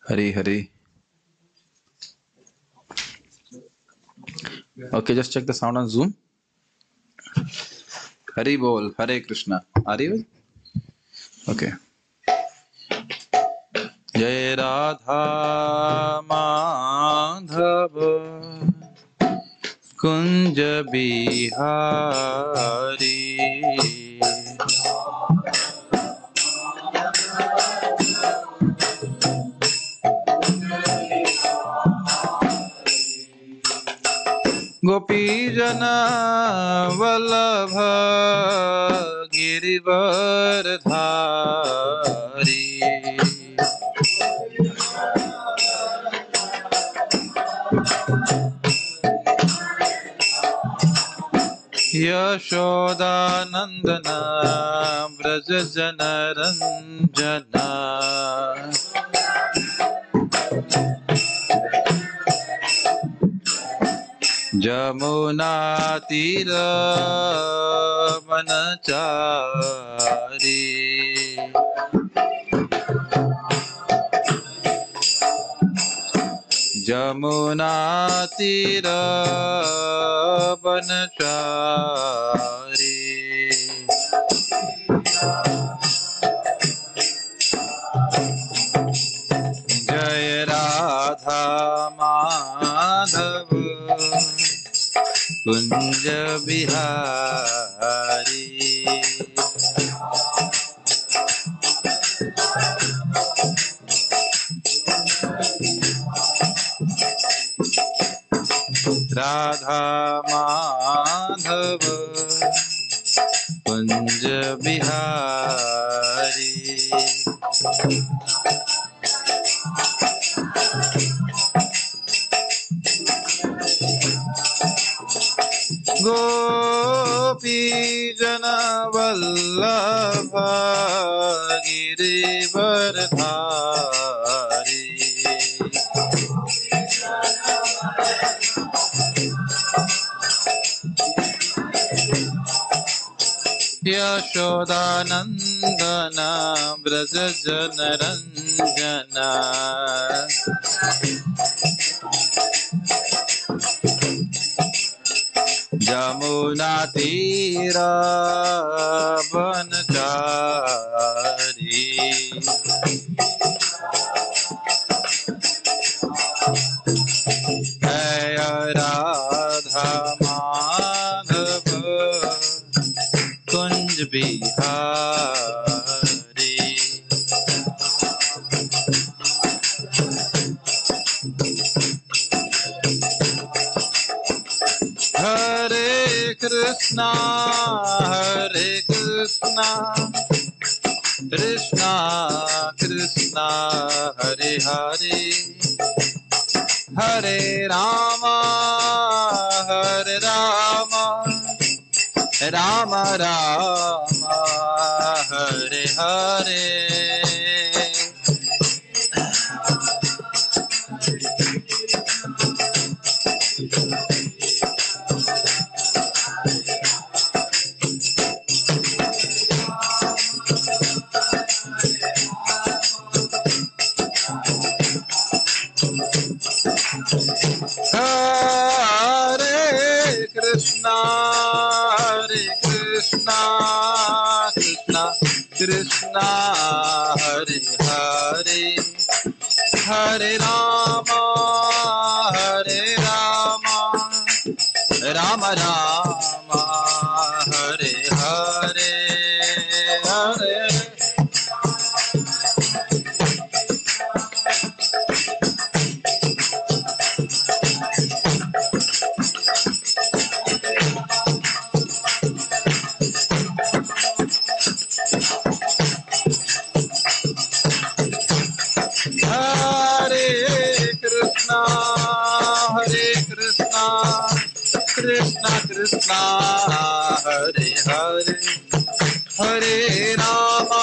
Hari Hari. Okay, just check the sound on Zoom. Hari Bol, Hare Krishna. Are you? Okay. Jai Radha Madhava Kunj Bihari Gopijana Vallabha Girivardhari Yashoda Nandana Braja Janaranjana Jamuna Tira Manachari Jamuna Tira Banachari Jai Radha Madhava Kunj Bihari Radha Madhava Kunj Bihari Gopi Jana Vallabha Girivardhari Yashoda Nandana Braja Janaranjana Jamuna Tira Banachari Jaya Radha Madhava Kunj Bihari Hare Krishna Krishna Krishna Hare Hare Hare Rama Rama Rama Hare Hare Hare Krishna Krishna Krishna Hare Hare Hare Rama Rama Rama Hare Hare Hare Krishna Krishna Hare Hare Hare Rama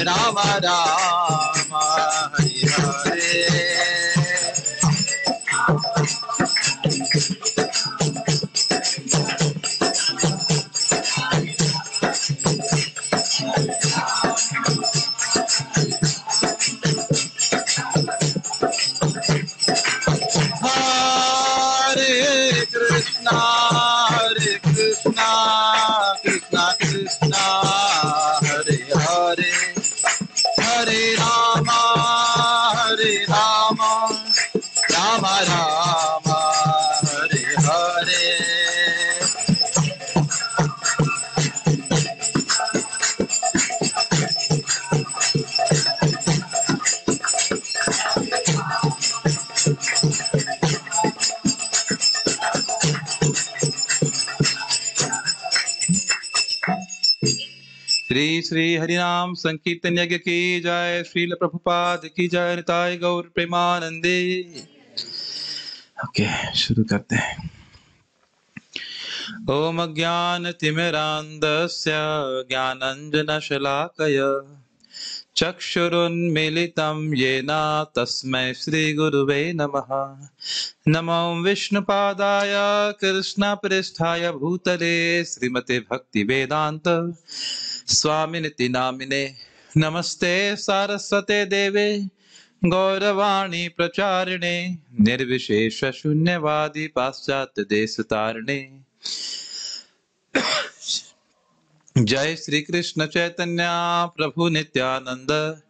Rama Rama Hare Hare Shri Shri हरिनाम संकीर्तन यज्ञ की जय। श्रील प्रभुपाद की जय। निताय गौर प्रेमानंदे। Okay, शुरू करते हैं। ओम अज्ञानतिमिरान्धस्य ज्ञानाञ्जनशलाकय चक्षुरुन्मीलितं येन तस्मै श्रीगुरुवे नमः। नमो विष्णुपादाय कृष्णप्रेष्ठाय भूतले श्रीमते भक्तिवेदान्त स्वामिनिति नामिने। नमस्ते सारस्वते देवे गौरवाणी प्रचारिणे निर्विशेष शून्यवादी पाश्चात्य देश तारिणे। जय श्री कृष्ण चैतन्य प्रभु नित्यानंद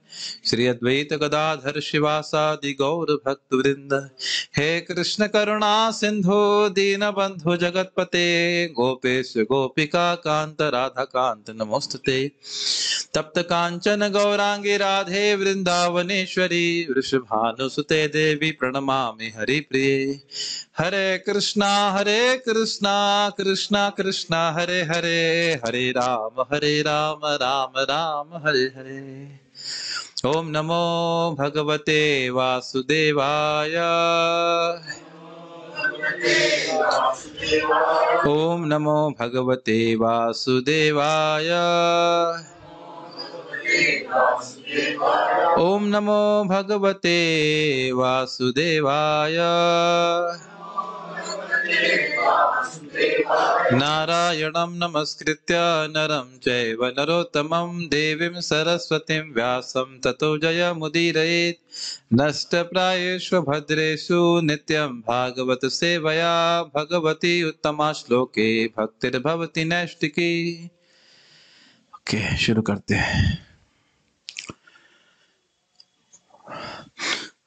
श्री अद्वैत गदाधर शिवासादि गौर भक्त वृंद। हे कृष्ण करुणा सिंधु दीन बंधु जगतपते गोपेश गोपिका कांत राधा कांत नमोस्तुते। तप्त कांचन गौरांगी राधे वृंदावनेश्वरी वृषभानुसुते देवी प्रणमामि हरिप्रिये। हरे कृष्णा कृष्णा कृष्णा हरे हरे, हरे राम राम राम हरे हरे। ओम नमो भगवते वासुदेवाय। ओम नमो भगवते वासुदेवाय। ओम नमो भगवते वासुदेवाय। नारायणं नमस्कृत्य नरं चैव नरोत्तमं देवीं सरस्वतीं व्यासं ततो जयमुदीरयेत्। नष्टप्रायेषु भद्रेषु नित्यं भागवत सेवया भगवती उत्तमा श्लोके भक्तिर्भवति नैष्टिकी। ओके, शुरू करते हैं।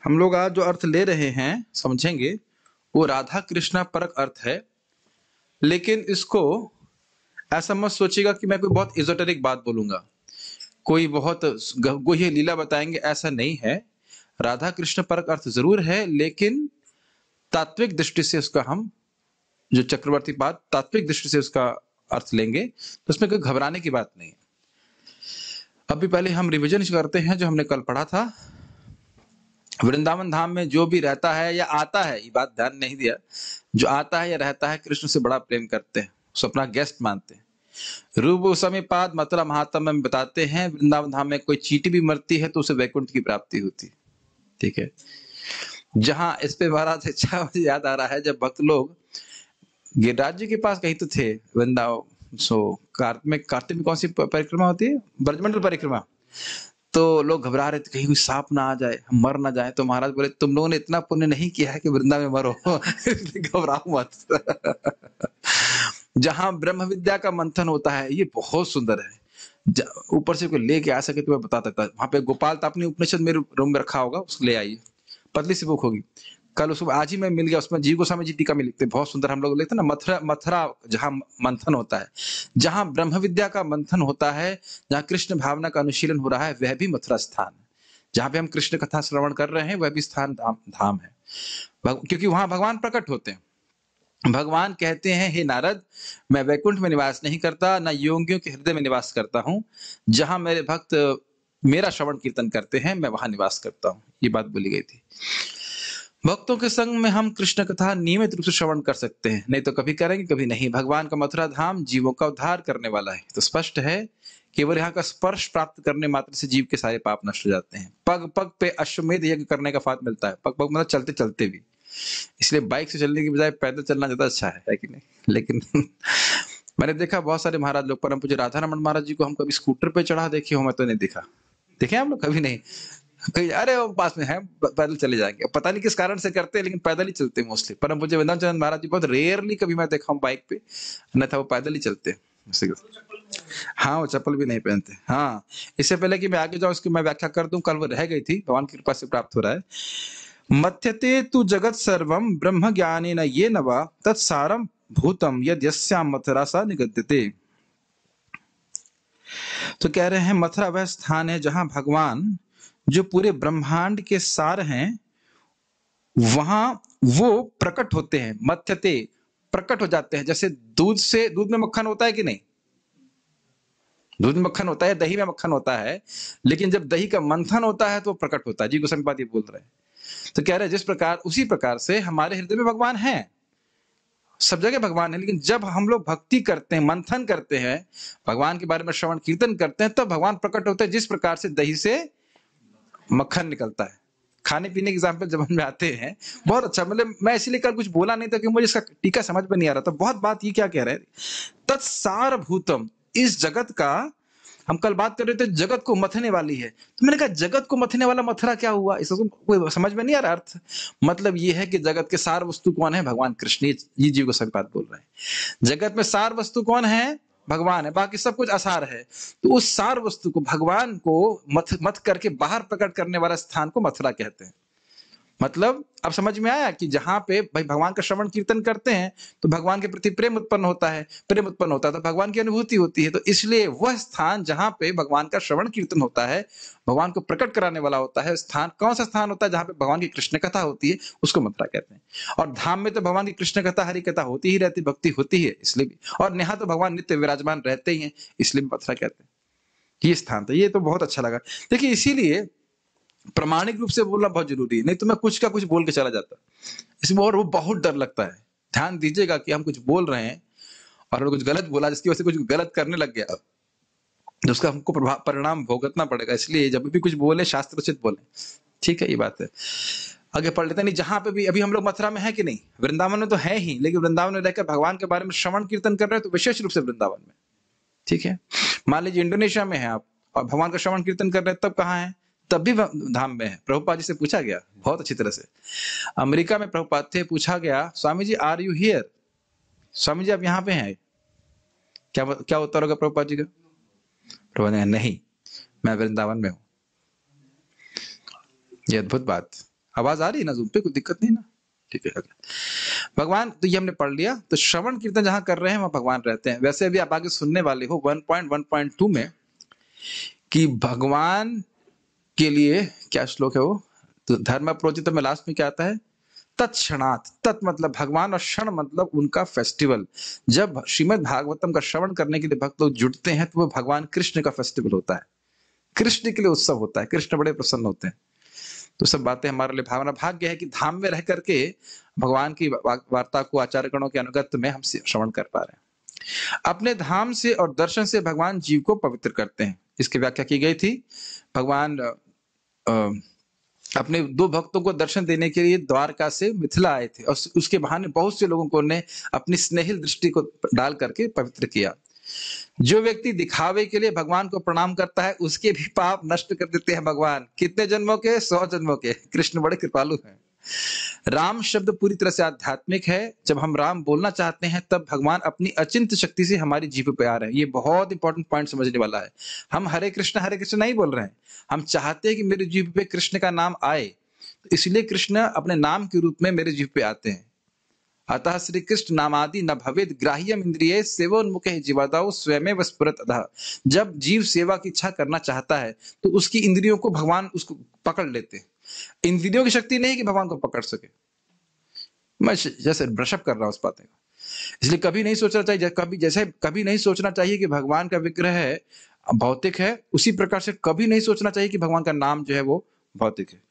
हम लोग आज जो अर्थ ले रहे हैं समझेंगे वो राधा कृष्णा परक अर्थ है, लेकिन इसको ऐसा मत सोचिएगा कि मैं कोई बहुत इजोटेरिक बात बोलूंगा, कोई बहुत गुह्य लीला बताएंगे, ऐसा नहीं है। राधा कृष्ण परक अर्थ जरूर है, लेकिन तात्विक दृष्टि से उसका हम जो चक्रवर्ती बात तात्विक दृष्टि से उसका अर्थ लेंगे तो उसमें कोई घबराने की बात नहीं है। अभी पहले हम रिवीजन करते हैं जो हमने कल पढ़ा था। वृंदावन धाम में जो भी रहता है या आता है, ये बात ध्यान नहीं दिया, जो आता है या रहता है कृष्ण से बड़ा प्रेम करते हैं, उसको अपना गेस्ट मानते हैं। रूप गोस्वामी पाद मथुरा महात्म्य में बताते हैं वृंदावन धाम में कोई चींटी भी मरती है तो उसे वैकुंठ की प्राप्ति होती। ठीक है, जहां इस पे महाराज अच्छा मुझे याद आ रहा है, जब भक्त लोग गिरिराज जी के पास कहीं तो थे वृंदावन, कार्तिक में कौन सी परिक्रमा होती है, ब्रजमंडल परिक्रमा, तो लोग घबरा रहे थे कहीं कोई सांप ना आ जाए, हम मर ना जाए। तो महाराज बोले तुम लोगों ने इतना पुण्य नहीं किया है कि वृंदा में मरो, घबराओ मत। जहां ब्रह्म विद्या का मंथन होता है, ये बहुत सुंदर है, ऊपर से कोई लेके आ सके तो मैं बता देता। वहां पे गोपाल तापनी उपनिषद मेरे रूम में रखा होगा, उसको ले आइए, पतली सी बुक होगी। कल उसको आज ही मैं मिल गया, उसमें जीव गोस्वामी जी टीका में लिखते, बहुत सुंदर। हम लोग लिखते ना, मथुरा जहां मंथन होता है, जहां ब्रह्म विद्या का मंथन होता है, जहां कृष्ण भावना का अनुशीलन हो रहा है, वह भी मथुरा स्थान है। जहां पे हम कृष्ण कथा श्रवण कर रहे हैं वह भी स्थान धाम है, क्योंकि वहां भगवान प्रकट होते हैं। भगवान कहते हैं, हे नारद, मैं वैकुंठ में निवास नहीं करता, ना योगियों के हृदय में निवास करता हूं, जहां मेरे भक्त मेरा श्रवण कीर्तन करते हैं मैं वहां निवास करता हूं। ये बात बोली गई थी। भक्तों के संग में हम कृष्ण कथा नियमित रूप से श्रवण कर सकते हैं, नहीं तो कभी करेंगे कभी नहीं। भगवान का मथुरा धाम जीवों का उद्धार करने वाला है, तो स्पष्ट है केवल यहाँ का स्पर्श प्राप्त करने मात्र से जीव के सारे पाप नष्ट हो जाते हैं। पग पग पे अश्वमेध यज्ञ करने का फल मिलता है। पग पग मतलब चलते चलते भी, इसलिए बाइक से चलने की बजाय पैदल चलना ज्यादा अच्छा है कि नहीं? लेकिन मैंने देखा बहुत सारे महाराज लोग, परम पूज्य राधा रमन महाराज जी को हम कभी स्कूटर पे चढ़ा देखे हो, मैं तो नहीं देखा। देखे हम लोग? कभी नहीं। कहीं अरे वो पास में है, पैदल चले जाएंगे, पता नहीं किस कारण से करते हैं, लेकिन पैदल ही चलते हैं मोस्टली। परम पूज्य वृंदावन चंद्र महाराज जी बहुत रेयरली कभी मैं देखा हूँ बाइक पे, अन्यथा वो पैदल ही चलते हैं। हाँ, वो चप्पल भी नहीं पहनते। हाँ, इससे पहले कि मैं आगे जाऊं इसकी मैं व्याख्या कर दूं, कल वो रह गई थी, भगवान की कृपा से प्राप्त हो रहा है। मथ्यते तु जगत सर्वम ब्रह्म ज्ञानेन ये नवा तत्सारम भूतम यद यस्याम मथुरा सा निगद्यते। तो कह रहे हैं मथुरा वह स्थान है जहां भगवान जो पूरे ब्रह्मांड के सार हैं वहां वो प्रकट होते हैं। मथ्यते प्रकट हो जाते हैं, जैसे दूध में मक्खन होता है कि नहीं? दूध में मक्खन होता है, दही में मक्खन होता है, लेकिन जब दही का मंथन होता है तो वो प्रकट होता है। जी गोस्वामी पाद ये बोल रहे हैं। तो कह रहे हैं जिस प्रकार, उसी प्रकार से हमारे हृदय में भगवान है, सब जगह भगवान है, लेकिन जब हम लोग भक्ति करते हैं, मंथन करते हैं, भगवान के बारे में श्रवण कीर्तन करते हैं, तब भगवान प्रकट होते हैं, जिस प्रकार से दही से मक्खन निकलता है। खाने पीने के एग्जाम्पल जब में आते हैं, बहुत अच्छा, मतलब मैं इसीलिए कल कुछ बोला नहीं था कि मुझे इसका टीका समझ में नहीं आ रहा था। बहुत बात ये क्या कह रहे हैं, तत्सारभूतम, इस जगत का, हम कल बात कर रहे थे जगत को मथने वाली है, तो मैंने कहा जगत को मथने वाला मथुरा क्या हुआ, इसको कोई समझ में नहीं आ रहा अर्थ। मतलब ये है कि जगत के सार वस्तु कौन है, भगवान कृष्ण। ये जीव गोस्वामी बात बोल रहे हैं। जगत में सार वस्तु कौन है, भगवान है, बाकी सब कुछ असार है। तो उस सार वस्तु को, भगवान को मथ करके बाहर प्रकट करने वाला स्थान को मथुरा कहते हैं। मतलब अब समझ में आया कि जहां पे भाई भगवान का श्रवण कीर्तन करते हैं तो भगवान के प्रति प्रेम उत्पन्न होता है, प्रेम उत्पन्न होता है तो भगवान की अनुभूति होती है। तो इसलिए वह स्थान जहां पे भगवान का श्रवण कीर्तन होता है, भगवान को प्रकट कराने वाला होता है स्थान, कौन सा स्थान होता है, जहां पे भगवान की कृष्ण कथा होती है, उसको मथुरा कहते हैं। और धाम में तो भगवान की कृष्ण कथा, हरि कथा होती ही रहती, भक्ति होती है, इसलिए भी। और यहाँ तो भगवान नित्य विराजमान रहते ही हैं, इसलिए भी मथुरा कहते हैं। ये स्थान था, ये तो बहुत अच्छा लगा। देखिए इसीलिए प्रामाणिक रूप से बोलना बहुत जरूरी है, नहीं तो मैं कुछ का कुछ बोल के चला जाता, इसमें और वो बहुत डर लगता है। ध्यान दीजिएगा कि हम कुछ बोल रहे हैं और हमने कुछ गलत बोला, जिसकी वजह से कुछ गलत करने लग गया, तो उसका हमको परिणाम भुगतना पड़ेगा। इसलिए जब भी कुछ बोले शास्त्रोचित बोले, ठीक है, ये बात है। आगे पढ़ लेते हैं। नहीं, जहां पे भी अभी हम लोग मथुरा में है कि नहीं, वृंदावन में तो है ही, लेकिन वृंदावन में रहकर भगवान के बारे में श्रवण कीर्तन कर रहे हैं तो विशेष रूप से वृंदावन में, ठीक है। मान लीजिए इंडोनेशिया में है आप और भगवान का श्रवण कीर्तन कर रहे हैं, तब कहाँ है, तब भी धाम में है। प्रभुपाद जी से पूछा गया बहुत अच्छी तरह से, अमेरिका में प्रभुपाद थे, पूछा गया Swami ji are you here, Swami ji आप यहाँ पे हैं, क्या क्या उत्तर होगा प्रभुपाद जी का? प्रभुपाद ने नहीं, मैं वृंदावन में हूँ। ये अद्भुत बात। आवाज आ रही है ना जूम पे, कोई दिक्कत नहीं ना, ठीक है। भगवान, तो ये हमने पढ़ लिया। तो श्रवण कीर्तन जहां कर रहे हैं वहां भगवान रहते हैं। वैसे अभी आप आगे सुनने वाले हो 1.1.2 में कि भगवान के लिए क्या श्लोक है वो, तो धर्म प्रोचित में लास्ट में क्या आता है, तत्क्षणात, तत् मतलब भगवान और क्षण मतलब उनका फेस्टिवल। जब श्रीमद् भागवतम का श्रवण करने के लिए भक्त लोग जुटते हैं तो वो भगवान कृष्ण का फेस्टिवल होता है, कृष्ण के लिए उत्सव होता है, कृष्ण बड़े प्रसन्न होते हैं। तो सब बातें हमारे लिए भावना भाग्य है कि धाम में रह करके भगवान की वार्ता को आचार्य गणों के अनुगत्य में हम श्रवण कर पा रहे हैं। अपने धाम से और दर्शन से भगवान जीव को पवित्र करते हैं, इसकी व्याख्या की गई थी। भगवान अपने दो भक्तों को दर्शन देने के लिए द्वारका से मिथिला आए थे और उसके बहाने बहुत से लोगों को ने अपनी स्नेहिल दृष्टि को डाल करके पवित्र किया। जो व्यक्ति दिखावे के लिए भगवान को प्रणाम करता है उसके भी पाप नष्ट कर देते हैं भगवान। कितने जन्मों के? 100 जन्मों के। कृष्ण बड़े कृपालु हैं। राम शब्द पूरी तरह से आध्यात्मिक है। जब हम राम बोलना चाहते हैं तब भगवान अपनी अचिंत्य शक्ति से हमारी जीभ पे आ रहे हैं। ये बहुत इंपॉर्टेंट पॉइंट समझने वाला है। हम हरे कृष्ण नहीं बोल रहे हैं, हम चाहते हैं कि मेरी जीभ पे कृष्ण का नाम आए, तो इसलिए कृष्ण अपने नाम के रूप में मेरे जीभ पे आते हैं। अतः श्री कृष्ण नामादि न भवेद ग्राह्यम इंद्रिय सेवोन्मुखे जीवादाओ स्वयं स्फुरत अतः। जब जीव सेवा की इच्छा करना चाहता है तो उसकी इंद्रियों को भगवान उसको पकड़ लेते हैं। इंद्रियों की शक्ति नहीं कि भगवान को पकड़ सके। मैं जैसे ब्रशअप कर रहा हूं उस बात का, इसलिए कभी नहीं सोचना चाहिए, कभी नहीं सोचना चाहिए कि भगवान का विग्रह है भौतिक है, उसी प्रकार से कभी नहीं सोचना चाहिए कि भगवान का नाम जो है वो भौतिक है।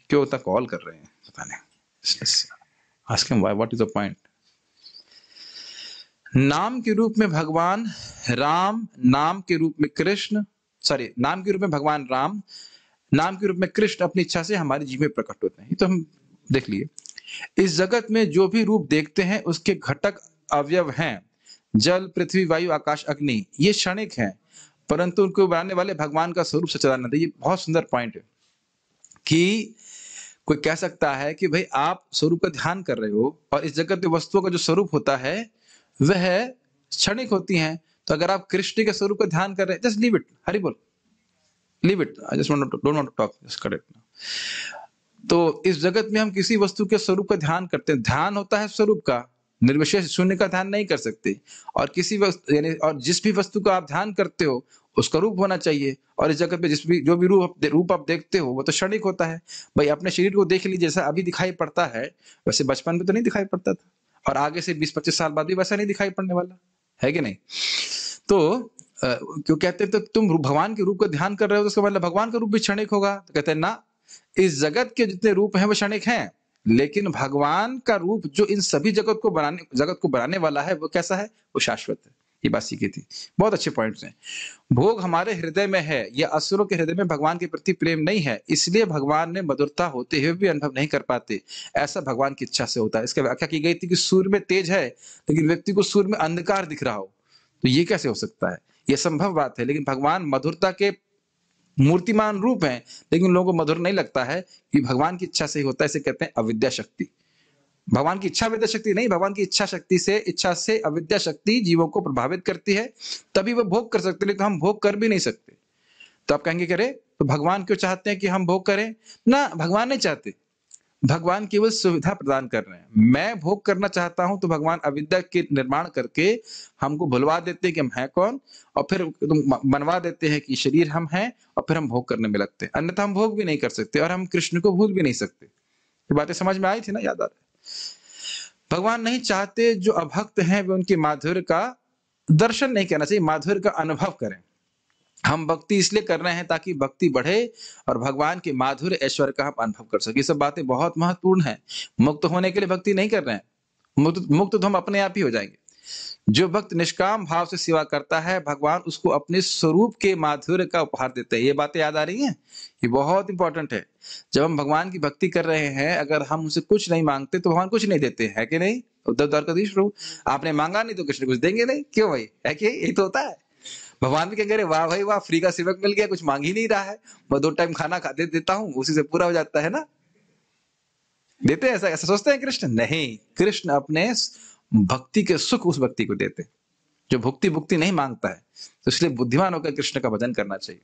क्यों होता कॉल कर रहे हैं पता नहीं, Ask him why, what is the point? नाम के रूप में भगवान राम, नाम के रूप में कृष्ण, नाम के रूप में भगवान राम, नाम के रूप में कृष्ण अपनी इच्छा से हमारे जीवन में प्रकट होते हैं। ये तो हम देख लिए। इस जगत में जो भी रूप देखते हैं उसके घटक अवयव हैं, जल, पृथ्वी, वायु, आकाश, अग्नि, ये क्षणिक हैं, परंतु उनको बनाने वाले भगवान का स्वरूप सच्चिदानंद है। ये बहुत सुंदर पॉइंट है कि कोई कह सकता है कि भाई आप स्वरूप का ध्यान कर रहे हो और इस जगत में वस्तुओं का जो स्वरूप होता है वह क्षणिक होती हैं। तो अगर आप कृष्ण के स्वरूप का ध्यान कर रहे हैं, जस्ट लीव इट, हरि बोल, leave it, I just don't want to talk, just cut it. तो इस जगत में हम किसी वस्तु के स्वरूप का ध्यान करते हैं, ध्यान होता है स्वरूप का, निर्विशेष शून्य का ध्यान नहीं कर सकते। और किसी वस्तु यानी और जिस भी वस्तु का आप ध्यान करते हो उसका रूप होना चाहिए। और इस जगत में जो भी रूप आप देखते हो वो तो क्षणिक होता है। भाई अपने शरीर को देख लीजिए, जैसा अभी दिखाई पड़ता है वैसे बचपन में तो नहीं दिखाई पड़ता था, और आगे से 20-25 साल बाद भी वैसा नहीं दिखाई पड़ने वाला है कि नहीं। तो क्यों कहते हैं तो तुम भगवान के रूप का ध्यान कर रहे हो तो इसका मतलब भगवान का रूप भी क्षणिक होगा? तो कहते हैं ना, इस जगत के जितने रूप हैं वो क्षणिक हैं, लेकिन भगवान का रूप जो इन सभी जगत को बनाने वाला है वो कैसा है? वो शाश्वत है। ये बात सीखी थी। बहुत अच्छे पॉइंट्स हैं। भोग हमारे हृदय में है, या असुरों के हृदय में भगवान के प्रति प्रेम नहीं है, इसलिए भगवान ने मधुरता होते हुए भी अनुभव नहीं कर पाते। ऐसा भगवान की इच्छा से होता है। इसकी व्याख्या की गई थी कि सूर्य में तेज है लेकिन व्यक्ति को सूर्य में अंधकार दिख रहा हो, तो ये कैसे हो सकता है? ये संभव बात है, लेकिन भगवान मधुरता के मूर्तिमान रूप हैं, लेकिन लोगों को मधुर नहीं लगता है कि भगवान की इच्छा से ही होता है। इसे कहते हैं अविद्या शक्ति। भगवान की इच्छा विद्या शक्ति नहीं, भगवान की इच्छा से अविद्या शक्ति जीवों को प्रभावित करती है, तभी वो भोग कर सकते हैं, लेकिन हम भोग कर भी नहीं सकते। तो आप कहेंगे करे तो भगवान क्यों चाहते हैं कि हम भोग करें? ना, भगवान नहीं चाहते, भगवान केवल सुविधा प्रदान कर रहे हैं। मैं भोग करना चाहता हूं तो भगवान अविद्या के निर्माण करके हमको भुलवा देते हैं कि हम हैं कौन, और फिर बनवा देते हैं कि शरीर हम हैं, और फिर हम भोग करने में लगते हैं। अन्यथा हम भोग भी नहीं कर सकते और हम कृष्ण को भूल भी नहीं सकते। ये बातें समझ में आई थी ना? याद आ रहा है? भगवान नहीं चाहते जो अभक्त हैं वे उनके माधुर्य का दर्शन नहीं करना चाहिए, माधुर्य का अनुभव करें। हम भक्ति इसलिए कर रहे हैं ताकि भक्ति बढ़े और भगवान के माधुर्य ऐश्वर्य का हम अनुभव कर सके। ये सब बातें बहुत महत्वपूर्ण हैं। मुक्त होने के लिए भक्ति नहीं कर रहे हैं, मुक्त तो हम अपने आप ही हो जाएंगे। जो भक्त निष्काम भाव से सेवा करता है, भगवान उसको अपने स्वरूप के माधुर्य का उपहार देते हैं। ये बातें याद आ रही हैं? ये बहुत इंपॉर्टेंट है। जब हम भगवान की भक्ति कर रहे हैं, अगर हम उनसे कुछ नहीं मांगते तो भगवान कुछ नहीं देते, है कि नहीं? उद्धव द्वारकाधीश प्रभु, आपने मांगा नहीं तो कृष्ण कुछ देंगे नहीं, क्यों भाई? है कि यही तो होता है। भगवान भी कहेंगे वाह भाई वाह, फ्री का सेवक मिल गया, कुछ मांग ही नहीं रहा है, मैं 2 टाइम खाना खाते देता हूँ, उसी से पूरा हो जाता है ना। देते हैं ऐसा? ऐसा सोचते हैं कृष्ण? नहीं, कृष्ण अपने भक्ति के सुख उस व्यक्ति को देते जो भुक्ति नहीं मांगता है। तो इसलिए बुद्धिमान होकर कृष्ण का भजन करना चाहिए।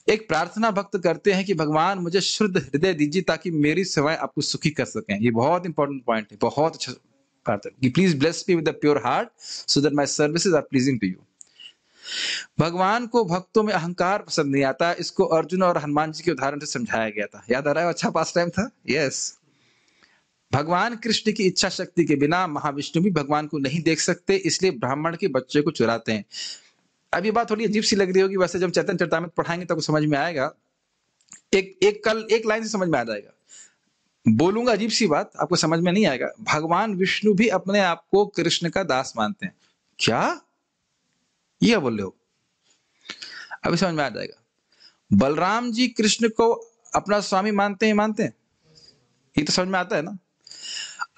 एक प्रार्थना भक्त करते हैं कि भगवान मुझे शुद्ध हृदय दीजिए ताकि मेरी सेवाएं आपको सुखी कर सकें। ये बहुत इंपॉर्टेंट पॉइंट है, बहुत अच्छा प्रार्थना कि please bless me with the pure heart so that my services are pleasing to you. भगवान को भक्तों में अहंकार पसंद नहीं आता। इसको अर्जुन और हनुमान जी के उदाहरण से समझाया गया था। याद आ रहा है? अच्छा पास टाइम था। यस, भगवान कृष्ण की इच्छा शक्ति के बिना महाविष्णु भी भगवान को नहीं देख सकते, इसलिए ब्राह्मण के बच्चे को चुराते हैं। अब ये बात थोड़ी अजीब सी लग रही होगी, वैसे जब चैतन्य चरितामृत पढ़ाएंगे तब समझ में आएगा। कल एक लाइन से समझ में आ जाएगा। बोलूंगा अजीब सी बात, आपको समझ में नहीं आएगा। भगवान विष्णु भी अपने आप को कृष्ण का दास मानते हैं। क्या ये बोल रहे हो? अभी समझ में आ जाएगा। बलराम जी कृष्ण को अपना स्वामी मानते हैं? ये तो समझ में आता है ना।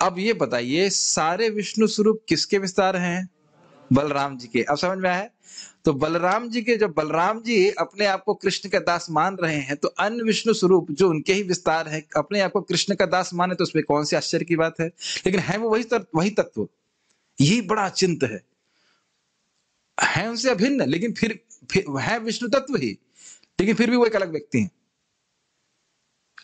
अब ये बताइए, सारे विष्णु स्वरूप किसके विस्तार हैं? बलराम जी के। अब समझ में आया? तो बलराम जी के, जब बलराम जी अपने आप को कृष्ण का दास मान रहे हैं, तो अन्य विष्णु स्वरूप जो उनके ही विस्तार है अपने आप को कृष्ण का दास माने, तो उसमें कौन सी आश्चर्य की बात है? लेकिन है वो वही तत्व। यही बड़ा चिंत है उनसे अभिन्न, लेकिन फिर है विष्णु तत्व ही, लेकिन फिर भी वो एक अलग व्यक्ति है।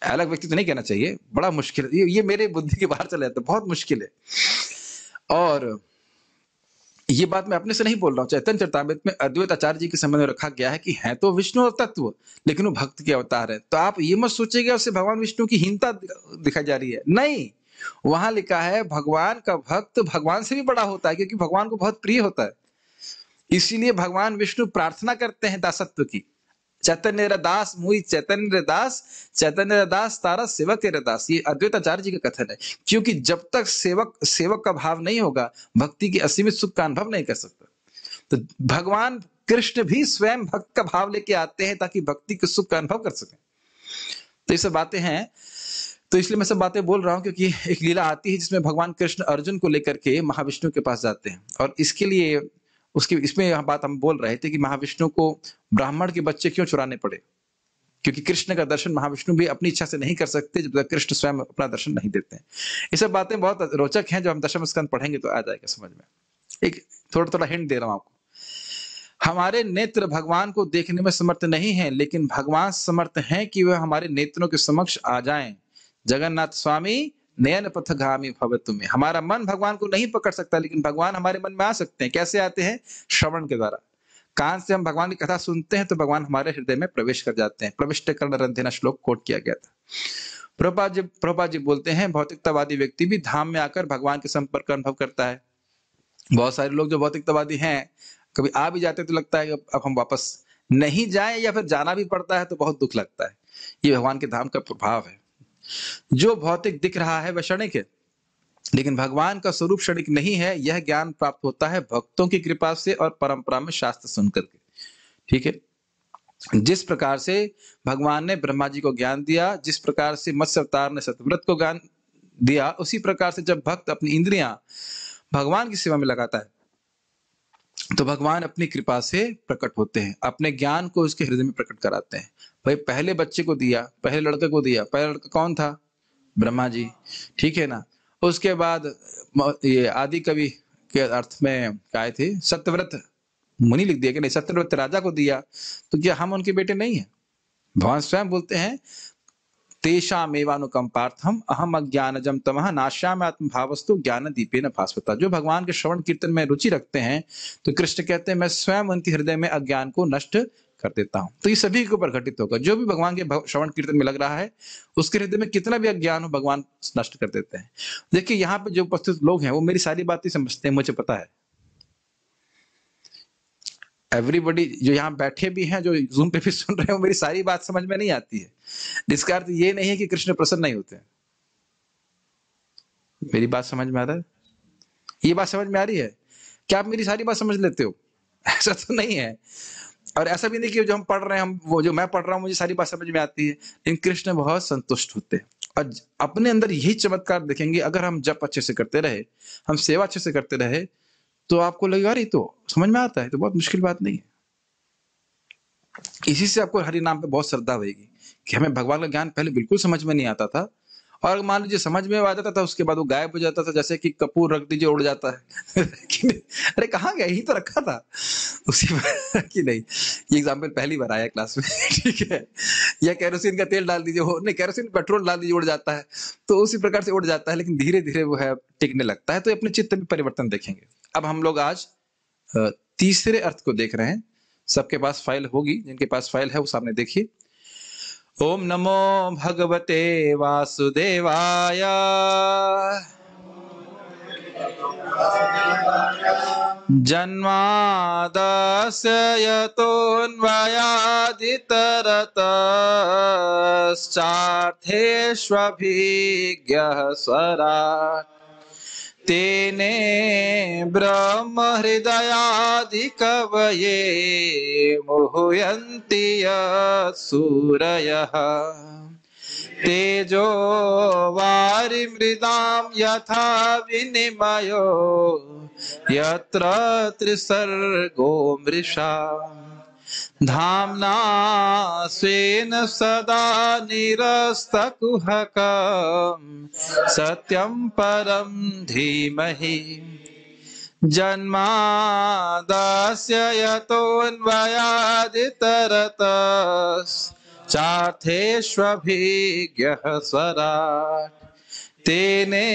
अलग व्यक्ति तो नहीं कहना चाहिए, बड़ा मुश्किल है ये मेरे बुद्धि के बाहर चले जाता है, बहुत मुश्किल है। और ये बात मैं अपने से नहीं बोल रहा हूँ, चैतन्य चरितामृत में अद्वैत आचार्य जी के संबंध में रखा गया है कि है तो विष्णु और तत्व, लेकिन वो भक्त के अवतार है। तो आप ये मत सोचिएगा उससे भगवान विष्णु की हीनता दिखाई जा रही है, नहीं। वहां लिखा है भगवान का भक्त भगवान से भी बड़ा होता है, क्योंकि भगवान को बहुत प्रिय होता है। इसीलिए भगवान विष्णु प्रार्थना करते हैं दासत्व की। चैतन्य रे दास मुई चैतन्य दास तारा सेवक रे दास। ये अद्वैत आचार्य जी का कथन है। क्योंकि जब तक सेवक का भाव नहीं होगा, भक्ति की असीमित सुख का अनुभव नहीं कर सकता। तो भगवान कृष्ण भी स्वयं भक्त का भाव लेके आते हैं ताकि भक्ति के सुख का अनुभव कर सके। तो ये सब बातें हैं। तो इसलिए मैं सब बातें बोल रहा हूं क्योंकि एक लीला आती है जिसमें भगवान कृष्ण अर्जुन को लेकर के महाविष्णु के पास जाते हैं, और इसके लिए इसमें यह बात हम बोल रहे थे कि महाविष्णु को ब्राह्मण के बच्चे क्यों चुराने पड़े, क्योंकि कृष्ण का दर्शन महाविष्णु भी अपनी इच्छा से नहीं कर सकते जब तक कृष्ण स्वयं अपना दर्शन नहीं देते हैं। ये सब बातें बहुत रोचक हैं, जो हम दशम स्कंद पढ़ेंगे तो आ जाएगा समझ में। एक थोड़ा हिंट दे रहा हूं आपको। हमारे नेत्र भगवान को देखने में समर्थ नहीं है, लेकिन भगवान समर्थ हैं कि वह हमारे नेत्रों के समक्ष आ जाएं। जगन्नाथ स्वामी नयन पथगामी भवतु में। हमारा मन भगवान को नहीं पकड़ सकता, लेकिन भगवान हमारे मन में आ सकते हैं। कैसे आते हैं? श्रवण के द्वारा। कान से हम भगवान की कथा सुनते हैं तो भगवान हमारे हृदय में प्रवेश कर जाते हैं। प्रविष्ट कर्ण रंधेना श्लोक कोट किया गया था। प्रभुपाद जी बोलते हैं भौतिकतावादी व्यक्ति भी धाम में आकर भगवान के संपर्क का अनुभव करता है। बहुत सारे लोग जो भौतिकतावादी हैं, कभी आ भी जाते हैं तो लगता है कि अब हम वापस नहीं जाएं, या फिर जाना भी पड़ता है तो बहुत दुख लगता है। ये भगवान के धाम का प्रभाव है। जो भौतिक दिख रहा है वह क्षणिक है, लेकिन भगवान का स्वरूप क्षणिक नहीं है। यह ज्ञान प्राप्त होता है भक्तों की कृपा से और परंपरा में शास्त्र सुनकर के। ठीक है। जिस प्रकार से भगवान ने ब्रह्मा जी को ज्ञान दिया, जिस प्रकार से मत्स्य अवतार ने सतव्रत को ज्ञान दिया, उसी प्रकार से जब भक्त अपनी इंद्रियां भगवान की सेवा में लगाता है तो भगवान अपनी कृपा से प्रकट होते हैं, अपने ज्ञान को उसके हृदय में प्रकट कराते हैं। भाई पहले बच्चे को दिया, पहले लड़के को दिया, पहला लड़का कौन था? ब्रह्मा जी। ठीक है ना। उसके बाद ये आदि कवि के अर्थ में क्या थे? सत्यव्रत मुनि लिख दिया कि नहीं, सत्यव्रत राजा को दिया। तो क्या हम उनके बेटे नहीं है? भगवान स्वयं बोलते हैं तेषामेवानुकंपार्थम अहम अज्ञानजम तमः नाश्यामि आत्मभावस्तु ज्ञान दीपेन भास्वता। जो भगवान के श्रवण कीर्तन में रुचि रखते हैं तो कृष्ण कहते हैं मैं स्वयं उनके हृदय में अज्ञान को नष्ट कर देता हूं। तो ये सभी के ऊपर घटित होगा। जो भी भगवान के श्रवण कीर्तन में लग रहा है उसके हृदय में कितना भी अज्ञान हो भगवान नष्ट कर देते हैं। देखिए यहाँ पे जो उपस्थित लोग हैं वो मेरी सारी बातें समझते हैं, मुझे पता है। एवरीबॉडी जो यहाँ बैठे भी हैं, जो जूम पे भी सुन रहे हैं, वो मेरी सारी बात समझ में नहीं आती है। जिसका अर्थ ये नहीं है कि कृष्ण प्रसन्न नहीं होते हैं। मेरी बात समझ में आ रहा है? ये बात समझ में आ रही है? क्या आप मेरी सारी बात समझ लेते हो? ऐसा तो नहीं है। और ऐसा भी नहीं कि जो हम पढ़ रहे हैं, हम वो जो मैं पढ़ रहा हूँ मुझे सारी बात समझ में आती है। लेकिन कृष्ण बहुत संतुष्ट होते हैं और अपने अंदर यही चमत्कार देखेंगे। अगर हम जप अच्छे से करते रहे, हम सेवा अच्छे से करते रहे, तो आपको लगेगा अरे तो समझ में आता है, तो बहुत मुश्किल बात नहीं है। इसी से आपको हरि नाम पे बहुत श्रद्धा होगी कि हमें भगवान का ज्ञान पहले बिल्कुल समझ में नहीं आता था, और मान लीजिए समझ में आ जाता था उसके बाद वो गायब हो जाता था, जैसे कि कपूर रख दीजिए उड़ जाता है। अरे कहाँ गया, यही तो रखा था उसी पर कि नहीं। ये एग्जाम्पल पहली बार आया क्लास में। ठीक है। या केरोसिन का तेल डाल दीजिए, नहीं केरोसिन पेट्रोल डाल दीजिए उड़ जाता है। तो उसी प्रकार से उड़ जाता है, लेकिन धीरे धीरे वो है टिकने लगता है। तो अपने चित्त में परिवर्तन देखेंगे। अब हम लोग आज तीसरे अर्थ को देख रहे हैं। सबके पास फाइल होगी, जिनके पास फाइल है वो सामने देखिए। ओम नमो भगवते वासुदेवाय। जन्मादस्य यतोऽन्वयादितरतश्चार्थेष्वभिज्ञः स्वराट् तेने ब्रह्म हृदयादिकवये मुह्यन्ति सूरयः तेजो वारिमृदां यथा विनिमयो यत्र त्रिसर्गो मृषा धाम्ना स्वेन सदा निरस्तकुहकं सत्यं परं धीमहि जन्मादस्य यतोऽन्वयादितरतश्चार्थेष्वभिज्ञः स्वराट् तेने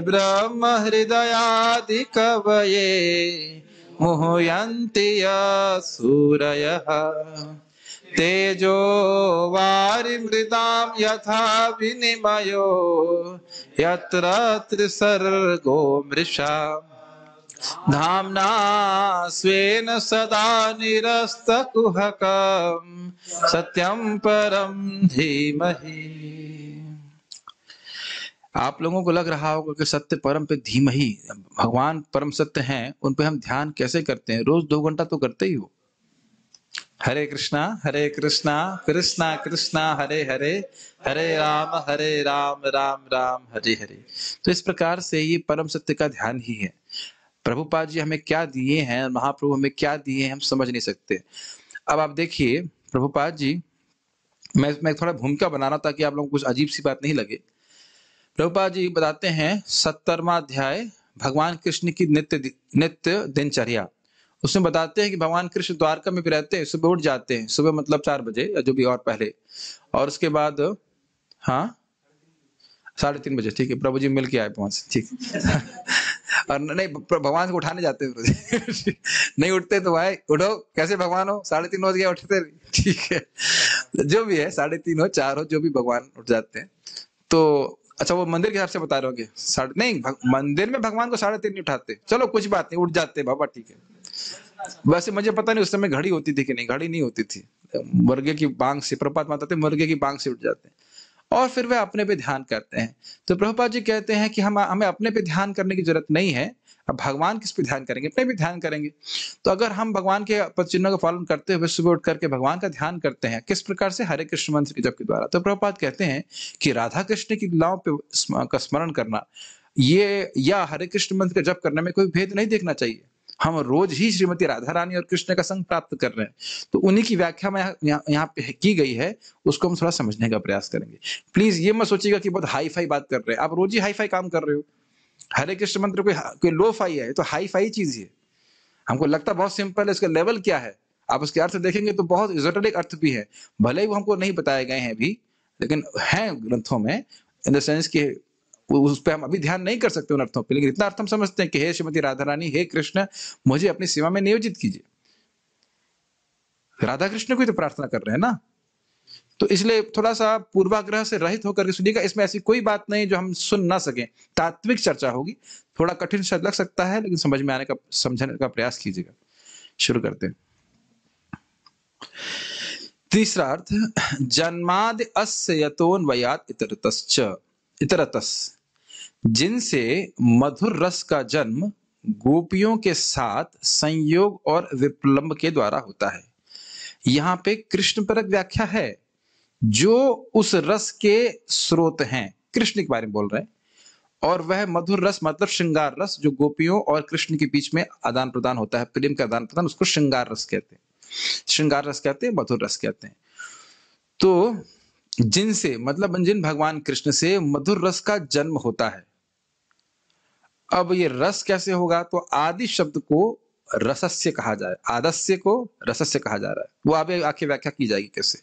ब्रह्म हृदयादिकवये मुह्यन्ति सूरयः तेजो वारिमृदां यथा विनिमयो यत्र त्रिसर्गो मृषा धाम्ना स्वेन सदा निरस्तकुहकं सत्यं परं धीमहि। आप लोगों को लग रहा होगा कि सत्य परम पे धीमहि, भगवान परम सत्य हैं, उन पे हम ध्यान कैसे करते हैं? रोज 2 घंटा तो करते ही हो। हरे कृष्णा कृष्णा कृष्णा हरे हरे, हरे राम राम राम हरे हरे। तो इस प्रकार से ये परम सत्य का ध्यान ही है। प्रभुपाद जी हमें क्या दिए हैं, महाप्रभु हमें क्या दिए हैं, हम समझ नहीं सकते। अब आप देखिए प्रभुपाद जी, मैं थोड़ा भूमिका बना रहा ताकि आप लोगों को कुछ अजीब सी बात नहीं लगे। प्रभुपाद जी बताते हैं 70वां अध्याय भगवान कृष्ण की नित्य दिनचर्या। उसमें बताते हैं कि भगवान कृष्ण द्वारका में भी रहते हैं, सुबह उठ जाते हैं, सुबह मतलब 4 बजे या जो भी और पहले, और उसके बाद हाँ 3:30 बजे। ठीक है, प्रभु जी मिल के आए वहां से। ठीक और नहीं भगवान को उठाने जाते हैं। नहीं उठते तो भाई उठो, कैसे भगवान हो, 3:30 बज गया उठते। ठीक है, जो भी है 3:30 हो 4 हो, जो भी भगवान उठ जाते हैं। तो अच्छा वो मंदिर के हिसाब से बता रहे हो नहीं, मंदिर में भगवान को 3:30 नहीं उठाते, चलो कुछ बात नहीं, उठ जाते बाबा। ठीक है, वैसे मुझे पता नहीं उस समय घड़ी होती थी कि नहीं, घड़ी नहीं होती थी। मुर्गे की बांग से प्रभुपाद माता थे, मुर्गे की बांग से उठ जाते हैं और फिर वे अपने पे ध्यान करते हैं। तो प्रभुपाद जी कहते हैं कि हम हमें अपने पे ध्यान करने की जरूरत नहीं है। अब भगवान किस पे ध्यान करेंगे? अपने पे ध्यान करेंगे। तो अगर हम भगवान के पद चिन्हों का पालन करते हुए सुबह उठ करके भगवान का ध्यान करते हैं, किस प्रकार से? हरे कृष्ण मंत्र के जप के द्वारा। तो प्रभुपाद कहते हैं कि राधा कृष्ण की लीलाओं पे का स्मरण करना ये या हरे कृष्ण मंत्र का जप करने में कोई भेद नहीं देखना चाहिए। हम रोज ही श्रीमती राधा रानी और कृष्ण का संग प्राप्त कर रहे हैं, तो उन्हीं की व्याख्या में यहाँ पे की गई है, उसको हम थोड़ा समझने का प्रयास करेंगे। प्लीज ये मत सोचिएगा कि बहुत हाई फाई बात कर रहे हैं, आप रोज ही हाई फाई काम कर रहे हो। हरे कृष्ण मंत्र कोई लो फाई है, तो हाई फाई चीज है। हमको लगता बहुत सिंपल है, इसका लेवल क्या है? आप उसके अर्थ देखेंगे तो बहुत इजोटेरिक अर्थ भी है, भले ही वो हमको नहीं बताए गए हैं अभी, लेकिन हैं ग्रंथों में, इन द सेंस कि उस पर हम अभी ध्यान नहीं कर सकते उन अर्थों पे, लेकिन इतना अर्थ हम समझते हैं कि हे श्रीमती राधा रानी, हे कृष्ण, मुझे अपनी सेवा में नियोजित कीजिए। राधा कृष्ण को ही तो प्रार्थना कर रहे हैं ना। तो इसलिए थोड़ा सा पूर्वाग्रह से रहित होकर के सुनिएगा। इसमें ऐसी कोई बात नहीं जो हम सुन ना सकें। तात्विक चर्चा होगी, थोड़ा कठिन शायद लग सकता है, लेकिन समझ में आने का, समझने का प्रयास कीजिएगा। शुरू करते हैं। तीसरा अर्थ, जन्मादि अस्य यतोन्वयात इतरतश्च। इतरतस, जिनसे मधुर रस का जन्म गोपियों के साथ संयोग और विप्लंब के द्वारा होता है। यहाँ पे कृष्ण परक व्याख्या है, जो उस रस के स्रोत हैं, कृष्ण के बारे में बोल रहे हैं। और वह मधुर रस मतलब श्रृंगार रस, जो गोपियों और कृष्ण के बीच में आदान प्रदान होता है, प्रेम का आदान प्रदान, उसको श्रृंगार रस कहते हैं। श्रृंगार रस कहते हैं, मधुर रस कहते हैं। तो जिनसे मतलब जिन भगवान कृष्ण से मधुर रस का जन्म होता है। अब ये रस कैसे होगा? तो आदि शब्द को रसस्य कहा जाए, आदस्य को रसस्य कहा जा रहा है, वो आगे आके व्याख्या की जाएगी कैसे।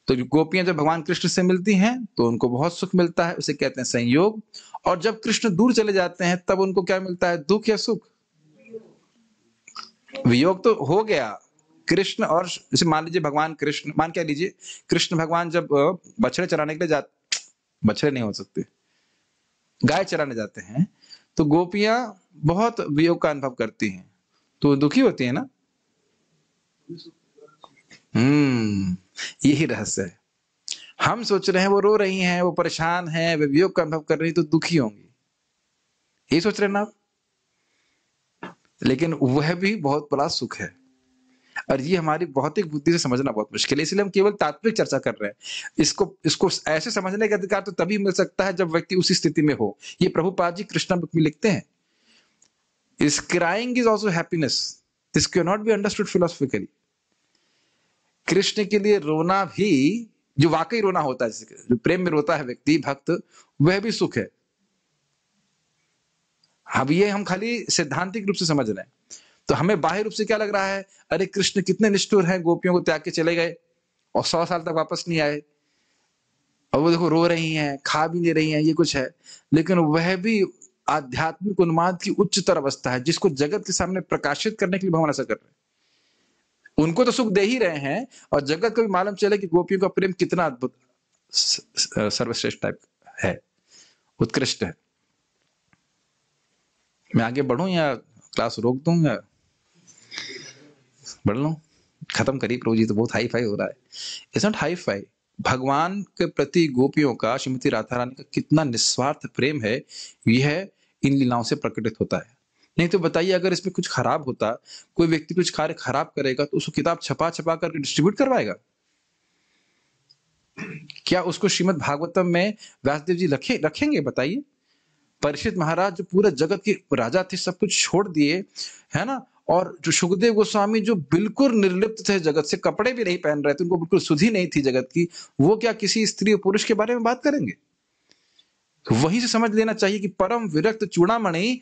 तो गोपियां जब भगवान कृष्ण से मिलती हैं तो उनको बहुत सुख मिलता है, उसे कहते हैं संयोग। और जब कृष्ण दूर चले जाते हैं तब उनको क्या मिलता है? दुख या सुख? वियोग तो हो गया। कृष्ण और जैसे मान लीजिए भगवान कृष्ण, मान क्या लीजिए कृष्ण भगवान जब बछड़े चराने के लिए जाते, बछड़े नहीं हो सकते, गाय चराने जाते हैं, तो गोपियां बहुत वियोग का अनुभव करती हैं, तो दुखी होती है ना। यही रहस्य है। हम सोच रहे हैं वो रो रही हैं, वो परेशान हैं, वे वियोग का अनुभव कर रही, तो दुखी होंगी, यही सोच रहे हैं ना आप? लेकिन वह भी बहुत बड़ा सुख है, और ये हमारी भौतिक बुद्धि से समझना बहुत मुश्किल है। इसलिए हम केवल तात्विक चर्चा कर रहे हैं। इसको ऐसे समझने का अधिकार तो तभी मिल सकता है जब व्यक्ति उसी स्थिति में हो। ये प्रभुपाद जी कृष्णा बुक में लिखते हैं, इस crying is also happiness, this can not be understood philosophically. Krishna के लिए रोना भी, जो वाकई रोना होता है, जो प्रेम में रोता है व्यक्ति, भक्त, वह भी सुख है। अब ये हम खाली सैद्धांतिक रूप से समझ रहे हैं, तो हमें बाह्य रूप से क्या लग रहा है? अरे कृष्ण कितने निष्ठुर हैं, गोपियों को त्याग के चले गए और 100 साल तक वापस नहीं आए, और वो देखो रो रही हैं, खा भी नहीं रही हैं, ये कुछ है। लेकिन वह भी आध्यात्मिक उन्माद की उच्चतर अवस्था है, जिसको जगत के सामने प्रकाशित करने के लिए भगवान ऐसा कर रहे हैं। उनको तो सुख दे ही रहे हैं, और जगत को भी मालूम चले कि गोपियों का प्रेम कितना अद्भुत, सर्वश्रेष्ठ टाइप है, उत्कृष्ट है। मैं आगे बढ़ूं या क्लास रोक दूं या बढ़ लूं? खत्म करिए प्रभु जी, तो बहुत हाई फाई हो रहा है। It's not hi fi. भगवान के प्रति गोपियों का, श्रीमती राधा रानी का कितना निस्वार्थ प्रेम है, यह इन लीलाओं से प्रकटित होता है। नहीं तो बताइए, अगर इसमें कुछ खराब होता, कोई व्यक्ति कुछ कार्य खराब करेगा, तो उसको किताब छपा छपा करके डिस्ट्रीब्यूट करवाएगा क्या? उसको श्रीमद् भागवतम में व्यासदेव जी रखेंगे? बताइए। परीक्षित महाराज जो पूरे जगत के राजा थे, सब कुछ छोड़ दिए, है ना, और जो सुखदेव गोस्वामी जो बिल्कुल निर्लिप्त थे, जगत से कपड़े भी नहीं पहन रहे थे, उनको बिल्कुल सुधि नहीं थी जगत की, वो क्या किसी स्त्री और पुरुष के बारे में बात करेंगे? तो वहीं से समझ लेना चाहिए कि परम विरक्त चूड़ामणि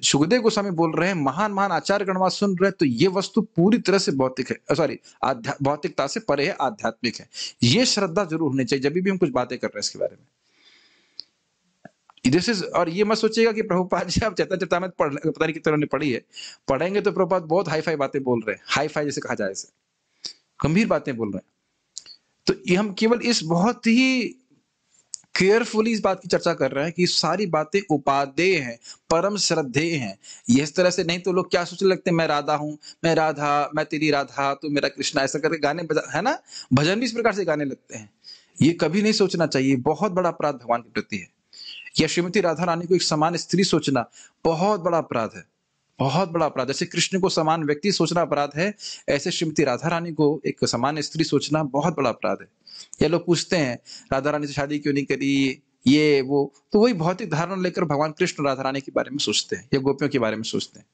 सुखदेव गोस्वामी बोल रहे हैं, महान महान आचार्य गणवा सुन रहे हैं, तो ये वस्तु पूरी तरह से भौतिक है, सॉरी भौतिकता से परे है, आध्यात्मिक है। ये श्रद्धा जरूर होनी चाहिए जब भी हम कुछ बातें कर रहे हैं इसके बारे में। दिस इज, और ये मत सोचिएगा कि प्रभुपाद जी आप चैतन्य चरितामृत पता नहीं कितने ने पढ़ी है, पढ़ेंगे तो प्रभुपाद बहुत हाई फाई बातें बोल रहे हैं, हाई फाई जैसे कहा जाए, ऐसे गंभीर बातें बोल रहे हैं। तो ये हम केवल इस बहुत ही केयरफुली इस बात की चर्चा कर रहे हैं कि सारी बातें उपादेय हैं, परम श्रद्धेय हैं। ये इस तरह से नहीं तो लोग क्या सोचने लगते हैं, मैं राधा हूं, मैं राधा, मैं तेरी राधा, तू मेरा कृष्णा, ऐसा करके गाने बजा, है ना, भजन भी इस प्रकार से गाने लगते हैं। ये कभी नहीं सोचना चाहिए, बहुत बड़ा अपराध भगवान के प्रति है। या श्रीमती राधा रानी को एक समान स्त्री सोचना बहुत बड़ा अपराध है, बहुत बड़ा अपराध। जैसे कृष्ण को समान व्यक्ति सोचना अपराध है, ऐसे श्रीमती राधा रानी को एक समान स्त्री सोचना बहुत बड़ा अपराध है। ये लोग पूछते हैं राधा रानी से शादी क्यों नहीं करी, ये वो, तो वही भौतिक धारणा लेकर भगवान कृष्ण राधा रानी के बारे में सोचते हैं या गोपियों के बारे में सोचते हैं।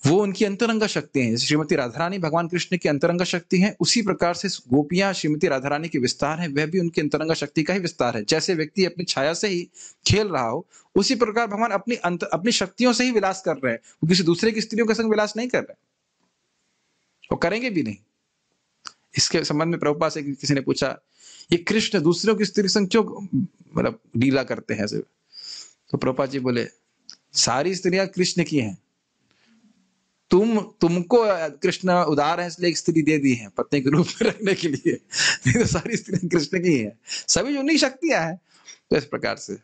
वो उनकी अंतरंगा शक्ति है। श्रीमती राधा रानी भगवान कृष्ण की अंतरंगा शक्ति है, उसी प्रकार से गोपियां श्रीमती राधा रानी के विस्तार है, वह भी उनकी अंतरंगा शक्ति का ही विस्तार है। जैसे व्यक्ति अपनी छाया से ही खेल रहा हो, उसी प्रकार भगवान अपनी शक्तियों से ही विलास कर रहे हैं। वो किसी दूसरे की स्त्रियों के संग विलास नहीं कर रहे, वो करेंगे भी नहीं। इसके संबंध में प्रभुपाद से किसी ने पूछा, ये कृष्ण दूसरों की स्त्री संग क्यों मतलब लीला करते हैं ऐसे? तो प्रभुपाद जी बोले, सारी स्त्रियां कृष्ण की हैं, तुमको कृष्ण उदार है इसलिए एक स्त्री दे दी है पत्नी के रूप में रखने के लिए, नहीं तो सारी स्त्रियां कृष्ण की हैं, सभी उन्हीं शक्तियां हैं। तो इस प्रकार से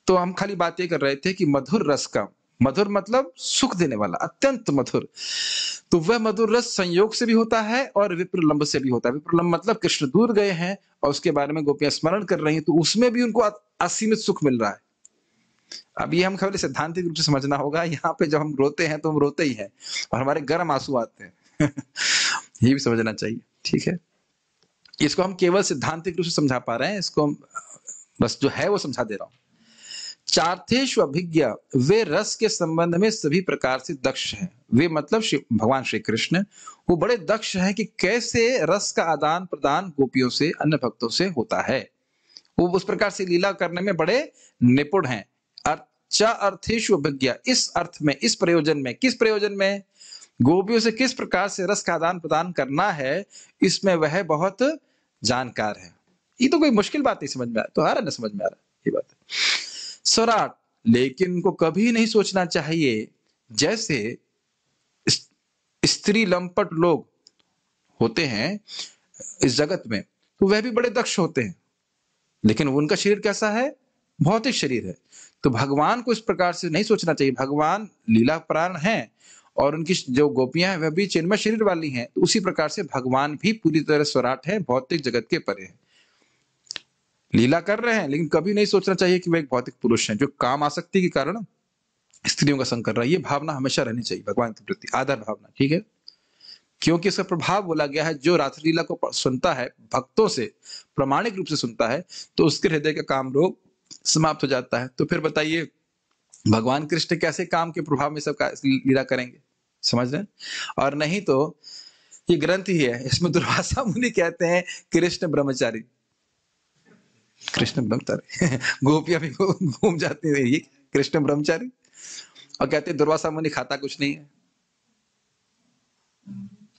तो हम खाली बात ये कर रहे थे कि मधुर रस का, मधुर मतलब सुख देने वाला, अत्यंत मधुर, तो वह मधुर रस संयोग से भी होता है और विप्रलंब से भी होता है। विप्रलंब मतलब कृष्ण दूर गए हैं और उसके बारे में गोपियां स्मरण कर रही हैं, तो उसमें भी उनको असीमित सुख मिल रहा है। अब ये हम खाली सैद्धांतिक रूप से समझना होगा, यहाँ पे जब हम रोते हैं तो हम रोते ही हैं और हमारे गर्म आंसू आते हैं ये भी समझना चाहिए, ठीक है। इसको हम केवल सैद्धांतिक रूप से समझा पा रहे हैं, इसको हम बस जो है वो समझा दे रहा हूं। चार्थेषु अभिज्ञ, वे रस के संबंध में सभी प्रकार से दक्ष हैं। वे मतलब भगवान श्री कृष्ण, वो बड़े दक्ष हैं कि कैसे रस का आदान प्रदान गोपियों से, अन्य भक्तों से होता है। वो उस प्रकार से लीला करने में बड़े निपुण हैं। अर्थेषु अभिज्ञ, इस अर्थ में, इस प्रयोजन में, किस प्रयोजन में, गोपियों से किस प्रकार से रस का आदान प्रदान करना है, इसमें वह बहुत जानकार है। ये तो कोई मुश्किल बात नहीं समझ में तो आ रहा ना, समझ में आ रहा ये बात है। स्वराट, लेकिन उनको कभी नहीं सोचना चाहिए जैसे स्त्री लंपट लोग होते हैं इस जगत में, तो वह भी बड़े दक्ष होते हैं, लेकिन उनका शरीर कैसा है, भौतिक शरीर है। तो भगवान को इस प्रकार से नहीं सोचना चाहिए। भगवान लीला प्राण हैं और उनकी जो गोपियां हैं वह भी चिन्मय शरीर वाली हैं, तो उसी प्रकार से भगवान भी पूरी तरह स्वराट है, भौतिक जगत के परे है, लीला कर रहे हैं, लेकिन कभी नहीं सोचना चाहिए कि वह एक भौतिक पुरुष है जो काम आसक्ति के कारण स्त्रियों का संग कर रहा है। ये भावना हमेशा रहनी चाहिए भगवान के प्रति, आदर भावना, ठीक है। क्योंकि इसका प्रभाव बोला गया है, जो रासलीला को सुनता है भक्तों से, प्रामाणिक रूप से सुनता है, तो उसके हृदय का काम रोग समाप्त हो जाता है। तो फिर बताइए भगवान कृष्ण कैसे काम के प्रभाव में सब लीला करेंगे, समझ रहे हैं? और नहीं तो ये ग्रंथ ही है, इसमें दुर्वासा मुनि कहते हैं कृष्ण ब्रह्मचारी, कृष्ण ब्रह्मचारी गोपियां भी घूम जाती है, ये कृष्ण ब्रह्मचारी, और कहते हैं दुर्वासा मुनि खाता कुछ नहीं है,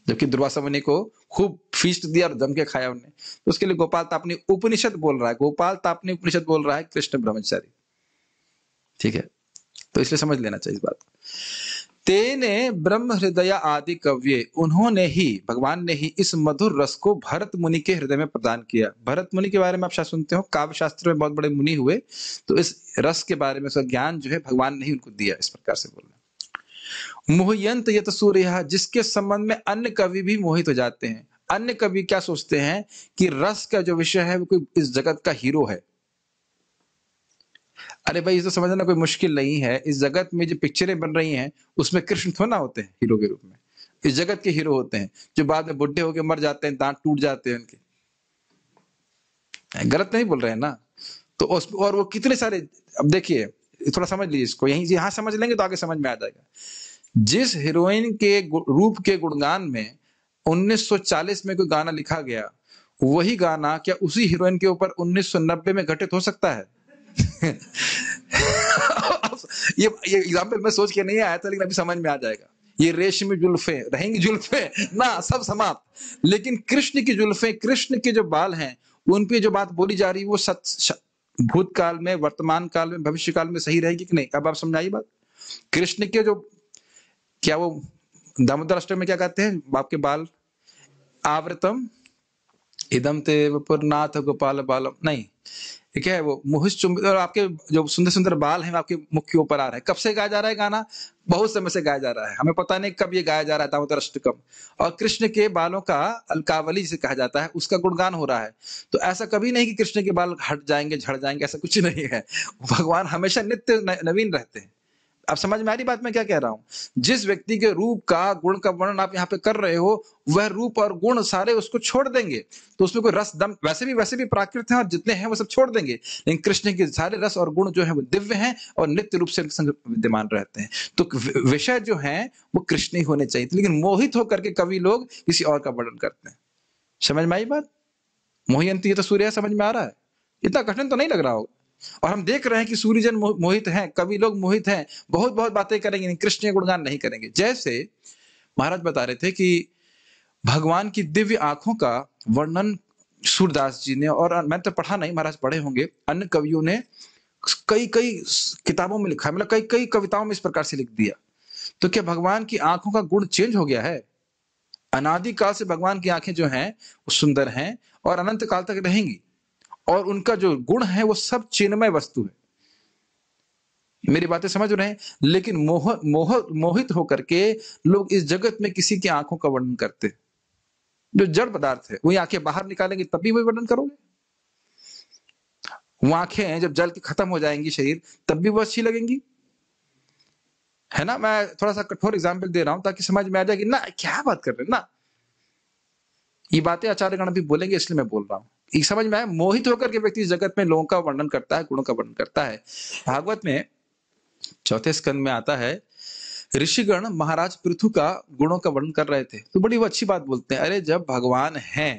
जबकि दुर्वासा मुनि को खूब फीस्ट दिया और दम के खाया उन्हें। तो उसके लिए गोपाल तापनी उपनिषद बोल रहा है, गोपाल तापनी उपनिषद बोल रहा है कृष्ण ब्रह्मचारी, ठीक है। तो इसलिए समझ लेना चाहिए इस बात। तेने ब्रह्म हृदय आदि कव्ये, उन्होंने ही, भगवान ने ही इस मधुर रस को भरत मुनि के हृदय में प्रदान किया। भरत मुनि के बारे में आप शायद सुनते हो, काव्य शास्त्र में बहुत बड़े मुनि हुए, तो इस रस के बारे में उसका ज्ञान जो है भगवान ने ही उनको दिया, इस प्रकार से बोलना। मोहयंत यत सूर्य, जिसके संबंध में अन्य कवि भी मोहित हो जाते हैं। अन्य कवि क्या सोचते हैं कि रस का जो विषय है वो कोई इस जगत का हीरो है। अरे भाई, इसे समझना कोई मुश्किल नहीं है। इस जगत में जो पिक्चरें बन रही हैं उसमें कृष्ण थोड़ा ना होते हैं हीरो के रूप में, इस जगत के हीरो होते हैं जो बाद में बुढ़े होकर मर जाते हैं, दांत टूट जाते हैं उनके। गलत नहीं बोल रहे हैं ना? तो और वो कितने सारे, अब देखिए थोड़ा समझ लीजिए इसको, यहीं यहाँ समझ लेंगे तो आगे समझ में आ जाएगा। जिस हीरोइन के रूप के गुणगान में 1940 में कोई गाना लिखा गया, वही गाना क्या उसी हीरोइन के ऊपर 1990 में घटित हो सकता है? ये एग्जाम्पल मैं सोच के नहीं आया था, लेकिन अभी समझ में आ जाएगा। ये रेशमी जुल्फे रहेंगी, जुल्फे ना सब समाप्त, लेकिन कृष्ण की जुल्फे, कृष्ण के जो बाल हैं, उन पे जो बात बोली जा रही है वो भूतकाल में, वर्तमान काल में, भविष्य काल में सही रहेगी कि नहीं? अब आप समझाइए बात। कृष्ण के जो, क्या वो दामोदर अष्टमी में क्या कहते हैं, बाप के बाल, आवृतम इदम ते वपुरनाथ गोपाल बालम, नहीं, ये क्या है वो मोहित चुंबित, और आपके जो सुंदर सुंदर बाल हैं वो आपके मुख के ऊपर आ रहे हैं। कब से गाया जा रहा है गाना? बहुत समय से गाया जा रहा है, हमें पता नहीं कब ये गाया जा रहा है, दामोदर अष्टकम। और कृष्ण के बालों का अलकावली जिसे कहा जाता है उसका गुणगान हो रहा है। तो ऐसा कभी नहीं कि कृष्ण के बाल हट जाएंगे, झड़ जाएंगे, ऐसा कुछ नहीं है। भगवान हमेशा नित्य नवीन रहते हैं। आप समझ में आ रही बात मैं क्या कह रहा हूं? जिस व्यक्ति के रूप का गुण का वर्णन आप यहाँ पे कर रहे हो, वह रूप और गुण सारे उसको छोड़ देंगे। तो उसमें कोई रस दम, वैसे भी प्राकृत हैं और जितने हैं वो सब छोड़ देंगे, लेकिन कृष्ण के सारे रस और गुण जो है वो दिव्य हैं और नित्य रूप से उनके संग विद्यमान रहते हैं। तो विषय जो है वो कृष्ण ही होने चाहिए, लेकिन मोहित होकर के कवि लोग किसी और का वर्णन करते हैं। समझ में आई बात? मोहियंती तो सूर्य समझ में आ रहा है, इतना कठिन तो नहीं लग रहा होगा। और हम देख रहे हैं कि सूर्यजन मोहित हैं, कवि लोग मोहित हैं, बहुत बहुत बातें करेंगे, लेकिन कृष्ण के गुणगान नहीं करेंगे। जैसे महाराज बता रहे थे कि भगवान की दिव्य आंखों का वर्णन सूरदास जी ने, और मैं तो पढ़ा नहीं, महाराज पढ़े होंगे, अन्य कवियों ने कई कई किताबों में लिखा है, मतलब कई कई कविताओं में इस प्रकार से लिख दिया। तो क्या भगवान की आंखों का गुण चेंज हो गया है? अनादिकाल से भगवान की आंखें जो हैं वो सुंदर हैं और अनंत काल तक रहेंगी, और उनका जो गुण है वो सब चिन्मय वस्तु है। मेरी बातें समझ रहे हैं? लेकिन मोहित होकर के लोग इस जगत में किसी की आंखों का वर्णन करते हैं। जो जड़ पदार्थ है वही आंखें बाहर निकालेंगे तब भी वही वर्णन करोगे। वो आंखें जब जल की खत्म हो जाएंगी शरीर, तब भी वो अच्छी लगेंगी, है ना? मैं थोड़ा सा कठोर एग्जाम्पल दे रहा हूं ताकि समझ में आ जाए कि ना क्या बात कर रहे हैं ना। ये बातें आचार्यगण भी बोलेंगे, इसलिए मैं बोल रहा हूं। ये समझ में आया? मोहित होकर के व्यक्ति इस जगत में लोगों का वर्णन करता है, गुणों का वर्णन करता है। भागवत में चौथे स्कंद में आता है, ऋषिगण महाराज पृथु का गुणों का वर्णन कर रहे थे, तो बड़ी वो अच्छी बात बोलते हैं, अरे जब भगवान है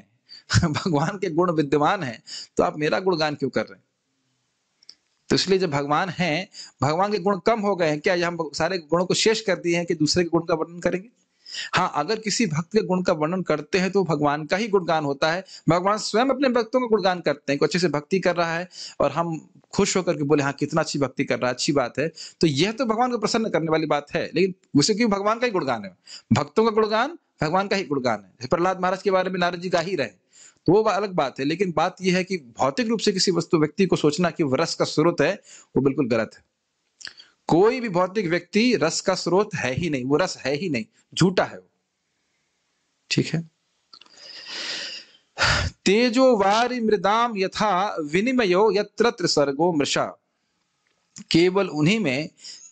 भगवान के गुण विद्यमान है, तो आप मेरा गुणगान क्यों कर रहे हैं? तो इसलिए जब भगवान है, भगवान के गुण कम हो गए हैं क्या, या हम सारे गुणों को शेष कर दिए हैं कि दूसरे के गुण का वर्णन करेंगे? हाँ, अगर किसी भक्त के गुण का वर्णन करते हैं तो भगवान का ही गुणगान होता है। भगवान स्वयं अपने भक्तों का गुणगान करते हैं कि अच्छे से भक्ति कर रहा है, और हम खुश होकर के बोले हाँ कितना अच्छी भक्ति कर रहा है, अच्छी बात है। तो यह तो भगवान को प्रसन्न करने वाली बात है, लेकिन उसे क्यों भगवान का ही गुणगान है, भक्तों का गुणगान भगवान का ही गुणगान है। प्रहलाद महाराज के बारे में नारद जी गा ही रहे, तो वो अलग बात है। लेकिन बात यह है कि भौतिक रूप से किसी वस्तु व्यक्ति को सोचना कि वो रस का स्रोत है, वो बिल्कुल गलत है। कोई भी भौतिक व्यक्ति रस का स्रोत है ही नहीं, वो रस है ही नहीं, झूठा है वो। ठीक है? तेजो वारि मृदाम यथा विनिमयो यत्र त्रिसर्गो मृषा, केवल उन्हीं में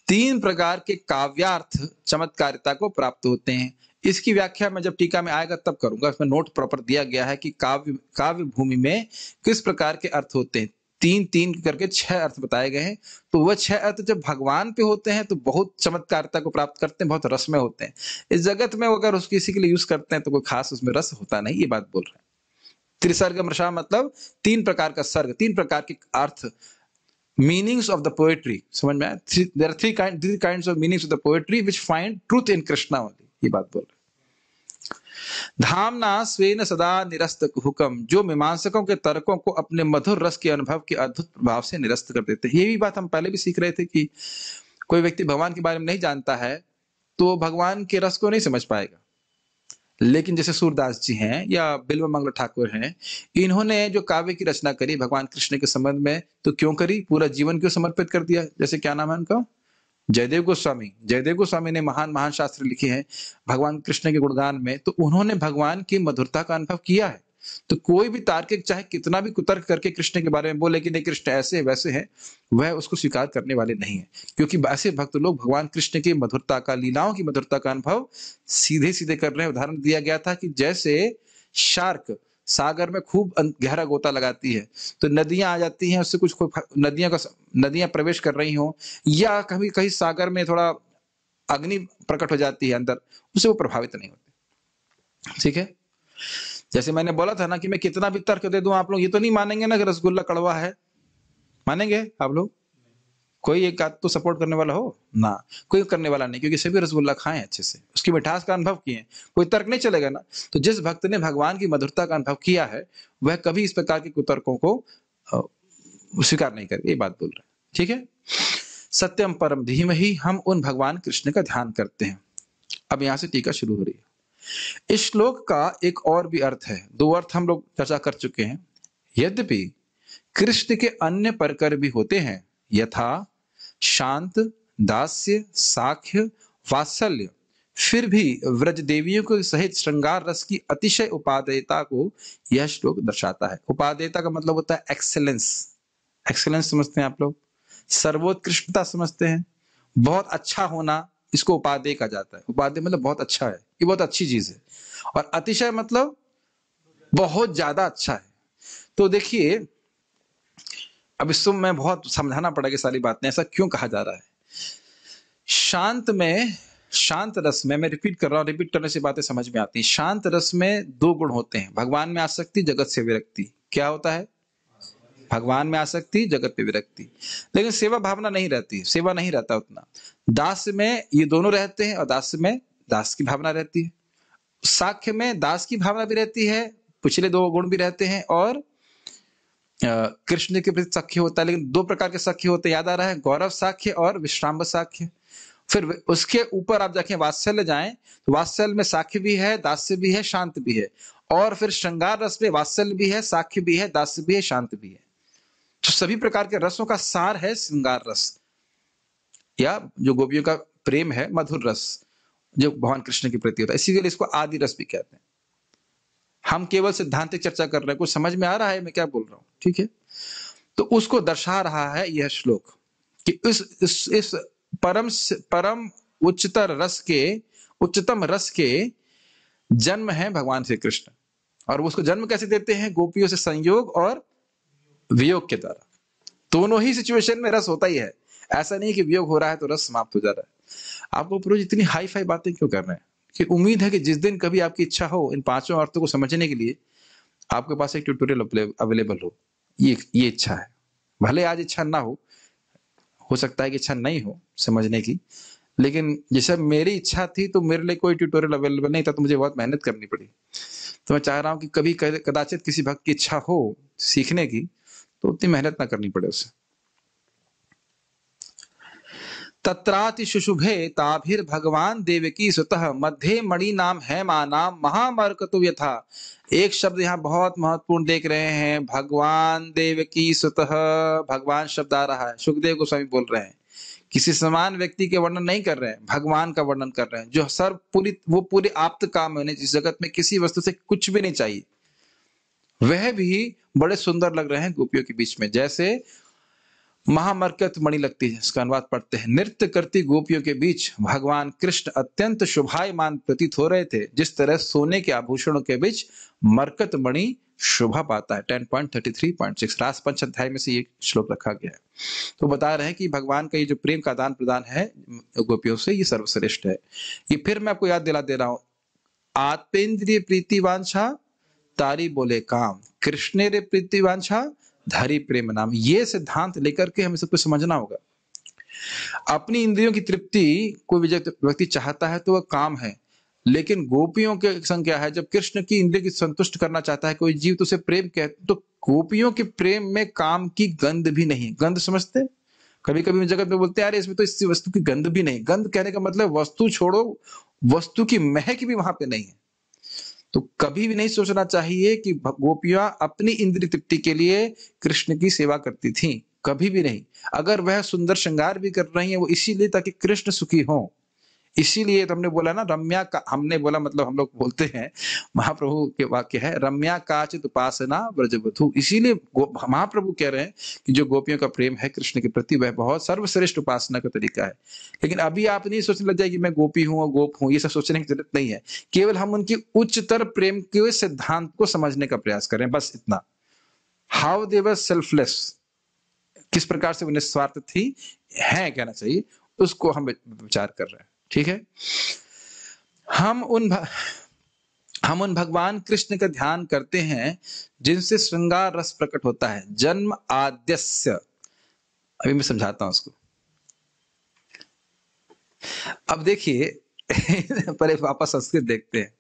3 प्रकार के काव्यार्थ चमत्कारिता को प्राप्त होते हैं। इसकी व्याख्या मैं जब टीका में आएगा तब करूंगा, इसमें नोट प्रॉपर दिया गया है कि काव्य भूमि में किस प्रकार के अर्थ होते हैं। 3 करके 6 अर्थ बताए गए हैं। तो वह 6 अर्थ जब भगवान पे होते हैं तो बहुत चमत्कारिता को प्राप्त करते हैं, बहुत रस में होते हैं। इस जगत में अगर उसको किसी के लिए यूज करते हैं तो कोई खास उसमें रस होता नहीं, ये बात बोल रहे हैं। त्रिसर्ग मृषा मतलब 3 प्रकार का सर्ग, 3 प्रकार के अर्थ, meanings of the poetry, समझ में आया? There are three kinds of meanings of the poetry which find truth in Krishna only, ये बात बोल रहे। धामना स्वेन सदा निरस्त हुकम, जो मीमांसकों के तर्कों को अपने मधुर रस के अनुभव के अद्भुत प्रभाव से निरस्त कर देते हैं। ये भी बात हम पहले भी सीख रहे थे कि कोई व्यक्ति भगवान के बारे में नहीं जानता है तो भगवान के रस को नहीं समझ पाएगा। लेकिन जैसे सूरदास जी हैं या बिल्व मंगल ठाकुर हैं, इन्होंने जो काव्य की रचना करी भगवान कृष्ण के संबंध में, तो क्यों करी? पूरा जीवन क्यों समर्पित कर दिया? जैसे क्या नाम है उनका? जयदेव गोस्वामी। जयदेव गोस्वामी ने महान महान शास्त्र लिखे हैं भगवान कृष्ण के गुणगान में, तो उन्होंने भगवान की मधुरता का अनुभव किया है। तो कोई भी तार्किक चाहे कितना भी कुतर्क करके कृष्ण के बारे में बोले कि नहीं कृष्ण ऐसे वैसे हैं, वह उसको स्वीकार करने वाले नहीं है, क्योंकि ऐसे भक्त लोग भगवान कृष्ण की मधुरता का, लीलाओं की मधुरता का अनुभव सीधे सीधे कर रहे हैं। उदाहरण दिया गया था कि जैसे शार्क सागर में खूब गहरा गोता लगाती है तो नदियां आ जाती हैं, उससे कुछ नदियां प्रवेश कर रही हो, या कभी कहीं सागर में थोड़ा अग्नि प्रकट हो जाती है अंदर, उससे वो प्रभावित नहीं होते। ठीक है? जैसे मैंने बोला था ना कि मैं कितना भी तर्क दे दूं, आप लोग ये तो नहीं मानेंगे ना कि रसगुल्ला कड़वा है। मानेंगे आप लोग? कोई एक आध तो सपोर्ट करने वाला हो ना? कोई करने वाला नहीं, क्योंकि सभी रसगुल्ला खाए अच्छे से, उसकी मिठास का अनुभव किए, कोई तर्क नहीं चलेगा ना। तो जिस भक्त ने भगवान की मधुरता का अनुभव किया है वह कभी इस प्रकार के कुतर्कों को स्वीकार नहीं करेगा, ये बात बोल रहे हैं। ठीक है? सत्यम परम धीमहि, हम उन भगवान कृष्ण का ध्यान करते हैं। अब यहां से टीका शुरू हो रही है। इस श्लोक का एक और भी अर्थ है, 2 अर्थ हम लोग चर्चा कर चुके हैं। यद्यपि कृष्ण के अन्य प्रकर भी होते हैं, यथा शांत, दास्य, साख्य, वात्सल्य। फिर भी व्रज देवियों को सहित श्रृंगार रस की अतिशय उपादेयता को यह श्लोक दर्शाता है। उपादेयता का मतलब होता है एक्सेलेंस। एक्सेलेंस समझते हैं आप लोग, सर्वोत्कृष्टता समझते हैं, बहुत अच्छा होना, इसको उपादेय कहा जाता है। उपादेय मतलब बहुत अच्छा है, ये बहुत अच्छी चीज है। और अतिशय मतलब बहुत ज्यादा अच्छा है। तो देखिए, अब इसको मैं बहुत समझाना पड़ेगा सारी बातें, ऐसा क्यों कहा जा रहा है। शांत में, शांत रस में, मैं रिपीट कर रहा हूं, रिपीट करने से बातें समझ में आती हैं। शांत रस में दो गुण होते हैं, भगवान में आसक्ति, जगत से विरक्ति। क्या होता है? भगवान में आसक्ति, जगत पे विरक्ति। लेकिन सेवा भावना नहीं रहती, सेवा नहीं रहता उतना। दास में ये दोनों रहते हैं, और दास में दास की भावना रहती है। साख्य में दास की भावना भी रहती है, पिछले दो गुण भी रहते हैं, और कृष्ण के प्रति सख्य होता है। लेकिन दो प्रकार के सख्य होते हैं, याद आ रहा है, गौरव साख्य और विश्राम्ब साख्य। फिर उसके ऊपर आप जाके वात्सल्य जाएं, तो वात्सल्य में साख्य भी है, दास्य भी है, शांत भी है। और फिर श्रृंगार रस में वात्सल्य भी है, साख्य भी है, दास्य भी है, शांत भी है। तो सभी प्रकार के रसों का सार है श्रृंगार रस, या जो गोपियों का प्रेम है, मधुर रस जो भगवान कृष्ण के प्रति होता है। इसीलिए इसको आदि रस भी कहते हैं। हम केवल सिद्धांतिक चर्चा कर रहे हैं, कुछ समझ में आ रहा है मैं क्या बोल रहा हूं? ठीक है, तो उसको दर्शा रहा है यह श्लोक कि इस परम उच्चतर रस के, उच्चतम रस के जन्म है भगवान श्री कृष्ण। और उसको जन्म कैसे देते हैं? गोपियों से संयोग और वियोग के द्वारा। दोनों ही सिचुएशन में रस होता ही है, ऐसा नहीं कि वियोग हो रहा है तो रस समाप्त हो जा रहा है। आप पुरुष इतनी हाई फाई बातें क्यों कर रहे हैं? कि उम्मीद है कि जिस दिन कभी आपकी इच्छा हो इन पांचों अर्थों को समझने के लिए, आपके पास एक ट्यूटोरियल अवेलेबल हो। ये इच्छा है, भले आज इच्छा ना हो सकता है कि इच्छा नहीं हो समझने की, लेकिन जैसे मेरी इच्छा थी तो मेरे लिए कोई ट्यूटोरियल अवेलेबल नहीं था, तो मुझे बहुत मेहनत करनी पड़ी। तो मैं चाह रहा हूं कि कभी कदाचित किसी भक्त की इच्छा हो सीखने की, तो उतनी मेहनत ना करनी पड़े उसे। तत्राति शुशुभे ताभिर्भगवान देवकी सुतः मध्ये मणि नाम है मानाम महामर्कतु यथा। एक शब्द यहाँ बहुत महत्वपूर्ण देख रहे हैं, भगवान देवकी सुतः। भगवान शब्द आ रहा है, सुखदेव गोस्वामी बोल रहे हैं। किसी समान व्यक्ति के वर्णन नहीं कर रहे हैं, भगवान का वर्णन कर रहे हैं, जो सर्व पूरी आप्त काम है, जिस जगत में किसी वस्तु से कुछ भी नहीं चाहिए, वह भी बड़े सुंदर लग रहे हैं गोपियों के बीच में। जैसे महामरकत मणि लगती है, इसका अनुवाद पढ़ते हैं, नृत्य करती गोपियों के बीच भगवान कृष्ण अत्यंत शोभायमान प्रतीत हो रहे थे, जिस तरह सोने के आभूषणों के बीच मरकत मणि शोभा पाता है। 10.33.6 रास पंच अध्याय में से ये श्लोक रखा गया है। तो बता रहे हैं कि भगवान का ये जो प्रेम का आदान प्रदान है गोपियों से, ये सर्वश्रेष्ठ है। ये फिर मैं आपको याद दिला दे रहा हूं, आत्मेन्द्रिय प्रीति वांछा तारी बोले काम, कृष्ण रे प्रीति वांछा धरी प्रेम नाम। ये सिद्धांत लेकर के हमें सब कुछ समझना होगा। अपनी इंद्रियों की तृप्ति कोई व्यक्ति चाहता है तो वह काम है, लेकिन गोपियों के संग क्या है, जब कृष्ण की इंद्रिय की संतुष्ट करना चाहता है कोई जीव तो उसे प्रेम कहते। तो गोपियों के प्रेम में काम की गंध भी नहीं। गंध समझते? कभी कभी जगत में बोलते हैं यार इसमें तो इस वस्तु की गंध भी नहीं। गंध कहने का मतलब वस्तु छोड़ो, वस्तु की महक भी वहां पे नहीं है। तो कभी भी नहीं सोचना चाहिए कि गोपियां अपनी इंद्रिय तृप्ति के लिए कृष्ण की सेवा करती थीं, कभी भी नहीं। अगर वह सुंदर श्रृंगार भी कर रही है वो इसीलिए ताकि कृष्ण सुखी हो। इसीलिए तो हमने बोला ना, रम्या का, हमने बोला मतलब हम लोग बोलते हैं, महाप्रभु के वाक्य है, रम्या काचित उपासना व्रजवधु। इसीलिए महाप्रभु कह रहे हैं कि जो गोपियों का प्रेम है कृष्ण के प्रति, वह बहुत सर्वश्रेष्ठ उपासना का तरीका है। लेकिन अभी आप नहीं सोचने लग जाए कि मैं गोपी हूं और गोप हूं, ये सब सोचने की जरूरत नहीं है। केवल हम उनकी उच्चतर प्रेम के सिद्धांत को समझने का प्रयास करें, बस इतना। हाउ दे वर सेल्फलेस, किस प्रकार से वो निस्वार्थ थी है कहना चाहिए, उसको हम विचार कर रहे हैं। ठीक है, हम उन भगवान कृष्ण का ध्यान करते हैं जिनसे श्रृंगार रस प्रकट होता है। जन्म आद्यस्य, अभी मैं समझाता हूं उसको। अब देखिए पहले वापस संस्कृत देखते हैं।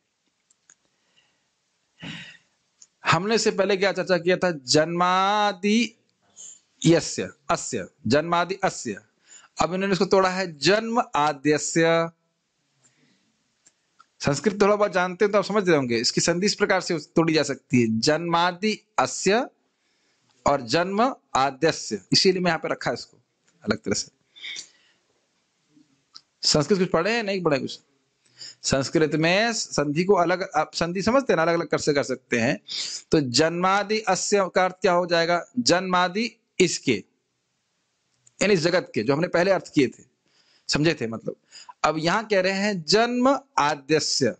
हमने से पहले क्या चर्चा किया था? जन्मादि यस्य अस्य, जन्मादि अस्य। अब इन्होंने इसको तोड़ा है, जन्म आद्यस्य। संस्कृत थोड़ा बहुत जानते हैं तो आप समझ रहे होंगे, इसकी संधि इस प्रकार से तोड़ी जा सकती है, जन्मादि अस्य और जन्म आद्यस्य, इसीलिए मैं यहाँ पे रखा है इसको अलग तरह से। संस्कृत कुछ पढ़े नहीं पढ़े कुछ? संस्कृत में संधि को अलग, आप संधि समझते हैं ना, अलग अलग कर सकते हैं। तो जन्मादि अस्य का अर्थ क्या हो जाएगा? जन्मादि इसके, यानी इस जगत के, जो हमने पहले अर्थ किए थे, समझे थे मतलब। अब यहां कह रहे हैं जन्म आद्यस्य,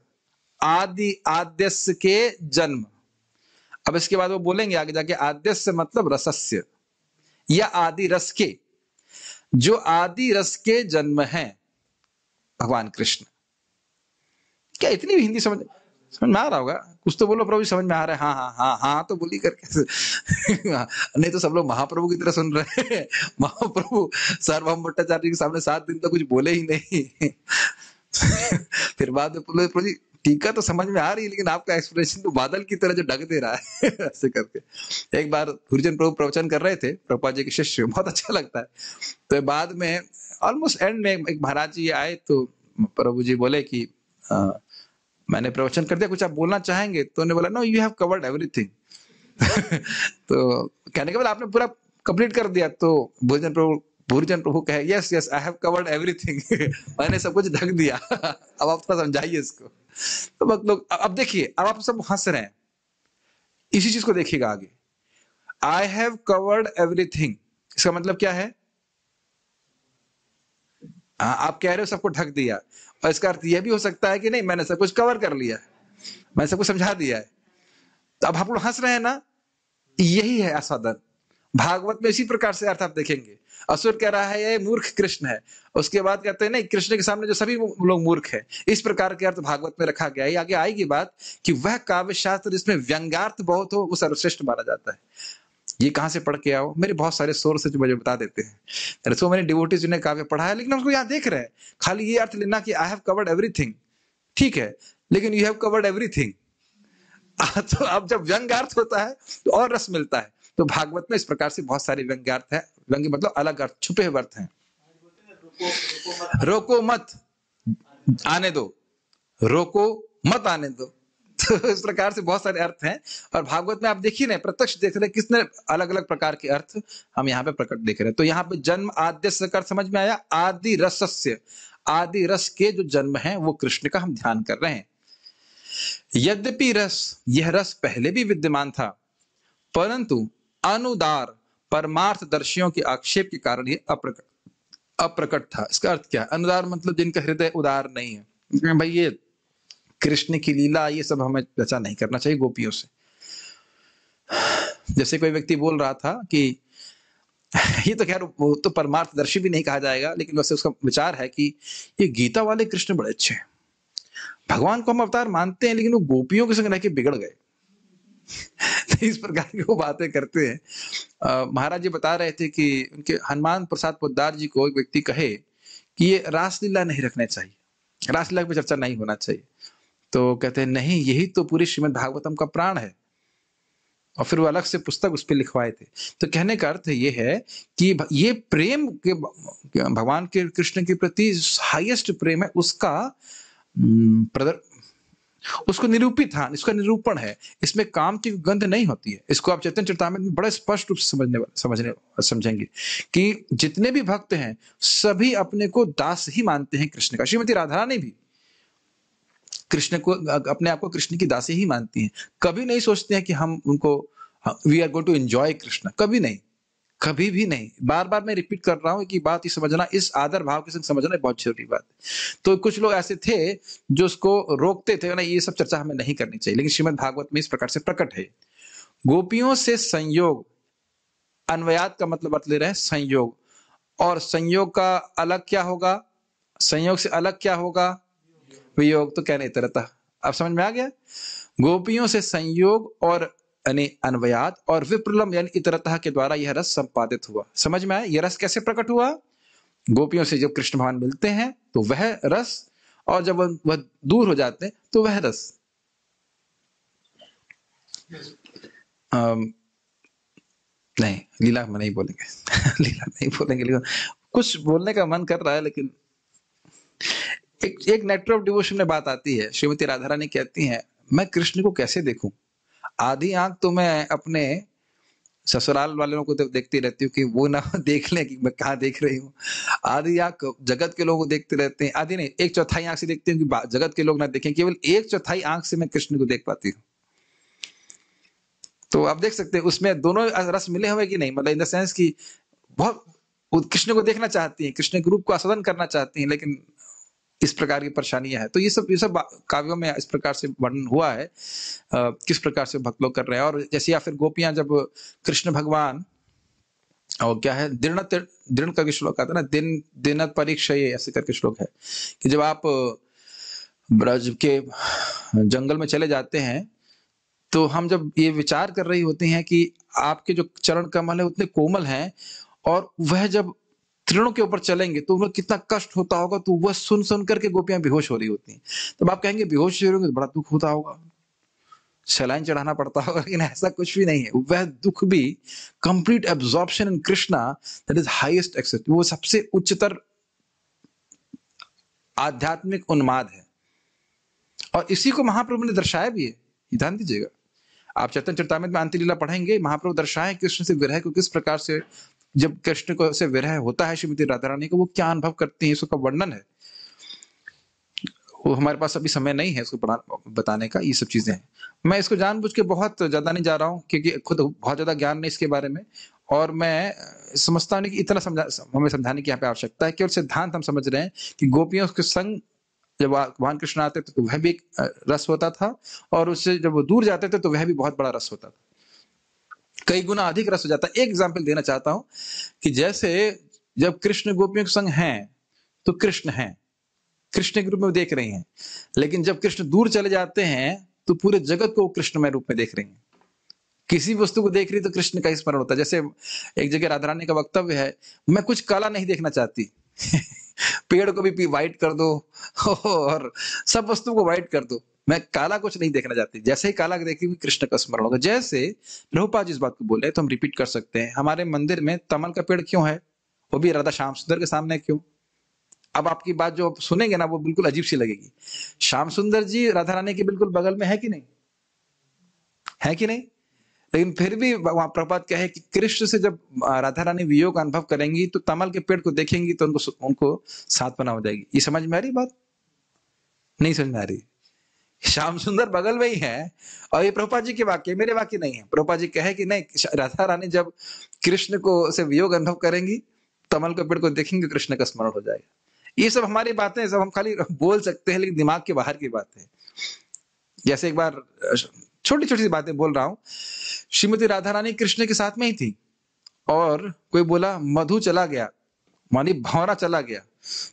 आदि आद्यस्य के जन्म। अब इसके बाद वो बोलेंगे आगे जाके आद्यस्य मतलब रसस्य या आदि रस के, जो आदि रस के जन्म हैं भगवान कृष्ण। क्या इतनी भी हिंदी समझ में आ रहा होगा? कुछ तो बोलो प्रभु समझ में आ रहा है। हाँ हाँ हाँ हाँ तो बोली करके नहीं तो सब लोग महाप्रभु की तरह सुन रहे हैं। महाप्रभु सार्वभौम भट्टाचार्य के सामने 7 दिन तो कुछ बोले ही नहीं। फिर बाद में बोले प्रभु जी टीका तो समझ में आ रही है, लेकिन आपका एक्सप्रेशन तो बादल की तरह जो ढक दे रहा है ऐसे करके। एक बार गुरुजन प्रभु प्रवचन कर रहे थे, प्रभुपाद जी के शिष्य, बहुत अच्छा लगता है। तो बाद में ऑलमोस्ट एंड में एक महाराज जी आए, तो प्रभु जी बोले कि मैंने प्रवचन कर दिया, कुछ आप बोलना चाहेंगे? तो उन्होंने बोला no you have covered everything. तो कहने के बाद आपने पूरा कंप्लीट कर दिया। तो भूरिजन प्रभु कहे yes yes I have covered everything. मैंने सब कुछ ढक दिया। अब आप थोड़ा समझाइए इसको। तो मतलब अब देखिए, अब आप सब हंस रहे हैं, इसी चीज को देखिएगा आगे। आई हैव कवर्ड एवरीथिंग, इसका मतलब क्या है? आप कह रहे हो सबको ढक दिया, और इसका अर्थ यह भी हो सकता है कि नहीं मैंने सब कुछ कवर कर लिया है, मैंने सब कुछ समझा दिया है। तो अब आप लोग हंस रहे हैं ना, यही है आस्वादन। भागवत में इसी प्रकार से अर्थ आप देखेंगे। असुर कह रहा है ये मूर्ख कृष्ण है, उसके बाद कहते हैं नहीं कृष्ण के सामने जो सभी लोग मूर्ख है। इस प्रकार के अर्थ भागवत में रखा गया है। आगे आएगी बात कि वह काव्य शास्त्र जिसमें व्यंग्यार्थ बहुत हो वो सर्वश्रेष्ठ माना जाता है। ये कहां से पढ़ के आओ? मेरे बहुत सारे सोर्स है जो मुझे बता देते हैं। सो मैंने डिवोटीज जिन्हें काव्य पढ़ा है, लेकिन उसको यहाँ देख रहे हैं। खाली ये अर्थ लेना कि आई हैव कवर्ड एवरीथिंग, ठीक है, लेकिन यू हैव कवर्ड एवरीथिंग। तो अब जब व्यंग्यार्थ होता है तो और रस मिलता है। तो भागवत में इस प्रकार से बहुत सारे व्यंग्यार्थ है। व्यंग्य मतलब अलग अर्थ, छुपे हुए अर्थ हैं। रोको मत आने दो, रोको मत आने दो। तो इस प्रकार से बहुत सारे अर्थ हैं। और भागवत में आप देखिए ना, प्रत्यक्ष देख रहे हैं किसने अलग अलग प्रकार के अर्थ हम यहाँ पे प्रकट देख रहे हैं। तो यहाँ पे जन्म आद्यस्य का समझ में आया, आदि रसस्य, आदि रस के जो जन्म है वो कृष्ण का हम ध्यान कर रहे हैं। यद्यपि रस, यह रस पहले भी विद्यमान था, परंतु अनुदार परमार्थदर्शियों के आक्षेप के कारण ये अप्रकट था। इसका अर्थ क्या है? अनुदार मतलब जिनका हृदय उदार नहीं है। भाई ये कृष्ण की लीला ये सब हमें चर्चा नहीं करना चाहिए गोपियों से। जैसे कोई व्यक्ति बोल रहा था कि ये तो खैर वो तो परमार्थदर्शी भी नहीं कहा जाएगा, लेकिन वैसे उसका विचार है कि ये गीता वाले कृष्ण बड़े अच्छे हैं, भगवान को हम अवतार मानते हैं लेकिन वो गोपियों के संग रह के बिगड़ गए। इस प्रकार की वो बातें करते हैं। महाराज जी बता रहे थे कि उनके हनुमान प्रसाद पोद्दार जी को एक व्यक्ति कहे कि ये रासलीला नहीं रखना चाहिए, रासलीला पे चर्चा नहीं होना चाहिए। तो कहते हैं नहीं, यही तो पूरी श्रीमद् भागवतम का प्राण है। और फिर वो अलग से पुस्तक उस पर लिखवाए थे। तो कहने का अर्थ ये है कि ये प्रेम के भगवान के कृष्ण के प्रति हाईएस्ट प्रेम है, उसका उसको निरूपित, हाँ इसका निरूपण है। इसमें काम की गंध नहीं होती है। इसको आप चैतन्य चरितामृत में बड़े स्पष्ट रूप से समझेंगे कि जितने भी भक्त हैं सभी अपने को दास ही मानते हैं कृष्ण का। श्रीमती राधा रानी भी कृष्ण को, अपने आप को कृष्ण की दासी ही मानती हैं। कभी नहीं सोचते हैं कि हम उनको we are going to enjoy Krishna, कभी नहीं, कभी भी नहीं। बार बार मैं रिपीट कर रहा हूं कि बात ये समझना, इस आदर भाव के संग समझना बहुत जरूरी बात है। तो कुछ लोग ऐसे थे जो उसको रोकते थे ना, ये सब चर्चा हमें नहीं करनी चाहिए, लेकिन श्रीमद् भागवत में इस प्रकार से प्रकट है। गोपियों से संयोग, अन्वयात का मतलब अर्थ ले रहे हैं संयोग, और संयोग का अलग क्या होगा? संयोग से अलग क्या होगा? वियोग। तो कहने इतरता, अब समझ में आ गया? गोपियों से संयोग और यानी अन्वयात, और विप्रलम यानी इतरतः के द्वारा यह रस संपादित हुआ। समझ में आया? यह रस कैसे प्रकट हुआ? गोपियों से जब कृष्ण भगवान मिलते हैं तो वह रस, और जब वह दूर हो जाते हैं तो वह रस। नहीं, लीला में नहीं बोलेंगे। लीला नहीं बोलेंगे, लेकिन कुछ बोलने का मन कर रहा है। लेकिन एक नेक्टर ऑफ डिवोशन में बात आती है। श्रीमती राधा रानी कहती हैं मैं कृष्ण को कैसे देखूं? आधी आंख तो मैं अपने ससुराल वालों को तो देखती रहती हूँ कि वो ना देख लें कि मैं कहाँ देख रही हूँ। आधी आँख जगत के लोगों को देखते रहते हैं, आधी नहीं, 1/4 आँख से देखती हूँ कि जगत के लोग ना देखें, केवल 1/4 आँख से मैं कृष्ण को देख पाती हूँ। तो आप देख सकते हैं उसमें दोनों रस मिले हुए कि नहीं, मतलब इन द सेंस कि बहुत वो कृष्ण को देखना चाहती हैं, कृष्ण के रूप को आस्वादन करना चाहती हैं, लेकिन इस प्रकार की परेशानियां हैं। तो ये सब काव्यों में इस प्रकार से वर्णन हुआ है, किस प्रकार से भक्त लोग कर रहे हैं। और जैसे या फिर गोपियां जब कृष्ण भगवान, और क्या है, दृढ़ दृढ़ करके श्लोक आता है ना, दिन दिन परीक्षा, ये ऐसे करके श्लोक है कि जब आप ब्रज के जंगल में चले जाते हैं, तो हम जब ये विचार कर रही होती हैं कि आपके जो चरण कमल है उतने कोमल हैं, और वह जब तृणों के ऊपर चलेंगे तो उन्हें कितना कष्ट होता होगा, तो वह सुन सुन करके गोपियां बेहोश हो रही होती हैं। तब आप कहेंगे बेहोश हो रही होंगी तो बड़ा दुख होता होगा, सलाइन चढ़ाना पड़ता होगा, लेकिन ऐसा कुछ भी नहीं है। वह दुख भी complete absorption in Krishna, that is highest except, वो सबसे उच्चतर आध्यात्मिक उन्माद है। और इसी को महाप्रभु ने दर्शाया भी है, ध्यान दीजिएगा। आप चैतन्य चरितामृत में अंतिम लीला पढ़ेंगे, महाप्रभु दर्शाए कृष्ण से विरह को, किस प्रकार से जब कृष्ण को से विरह होता है श्रीमती राधा रानी को, वो क्या अनुभव करती हैं, इसका वर्णन है। वो हमारे पास अभी समय नहीं है इसको बताने का, ये सब चीजें हैं। मैं इसको जानबूझ के बहुत ज्यादा नहीं जा रहा हूँ, क्योंकि खुद बहुत ज्यादा ज्ञान नहीं इसके बारे में, और मैं समझता हूँ कि इतना हमें समझाने की यहाँ पे आवश्यकता है। केवल सिद्धांत हम समझ रहे हैं कि गोपियों के संग जब भगवान कृष्ण आते थे तो वह भी एक रस होता था, और उससे जब वो दूर जाते थे तो वह भी बहुत बड़ा रस होता था, कई गुना अधिक रस हो जाता है। एक एग्जाम्पल देना चाहता हूं कि जैसे जब कृष्ण गोपियों के संग हैं तो कृष्ण हैं, कृष्ण के रूप में देख रही हैं, लेकिन जब कृष्ण दूर चले जाते हैं तो पूरे जगत को कृष्णमय रूप में देख रही हैं। किसी वस्तु को देख रही तो कृष्ण का ही स्मरण होता है। जैसे एक जगह राधा रानी का वक्तव्य है, मैं कुछ काला नहीं देखना चाहती पेड़ को भी व्हाइट कर दो और सब वस्तु को व्हाइट कर दो, मैं काला कुछ नहीं देखना चाहती। जैसे ही काला देखेंगे कृष्ण का स्मरण होगा। जैसे प्रभुपाद जी इस बात को बोले तो हम रिपीट कर सकते हैं, हमारे मंदिर में तमल का पेड़ क्यों है, वो भी राधा श्याम सुंदर के सामने क्यों। अब आपकी बात जो सुनेंगे ना वो बिल्कुल अजीब सी लगेगी, श्याम सुंदर जी राधा रानी के बिल्कुल बगल में है कि नहीं, है कि नहीं, लेकिन फिर भी वहां प्रपात क्या है कि कृष्ण से जब राधा रानी वियोग का अनुभव करेंगी तो तमल के पेड़ को देखेंगी तो उनको सांत्वना हो जाएगी। ये समझ में आ रही बात, नहीं समझ में आ रही। श्याम सुंदर बगल में ही है, और ये प्रभुपाद जी के वाक्य, मेरे वाक्य नहीं है। प्रभुपाद जी कहे कि नहीं, राधा रानी जब कृष्ण को से वियोग अनुभव करेंगी, तमल के पेड़ को देखेंगे, कृष्ण का स्मरण हो जाएगा। ये सब हमारी बातें, सब हम खाली बोल सकते हैं, लेकिन दिमाग के बाहर की बात है। जैसे एक बार छोटी छोटी सी बातें बोल रहा हूं, श्रीमती राधा रानी कृष्ण के साथ में ही थी, और कोई बोला मधु चला गया, मानी भंवरा चला गया,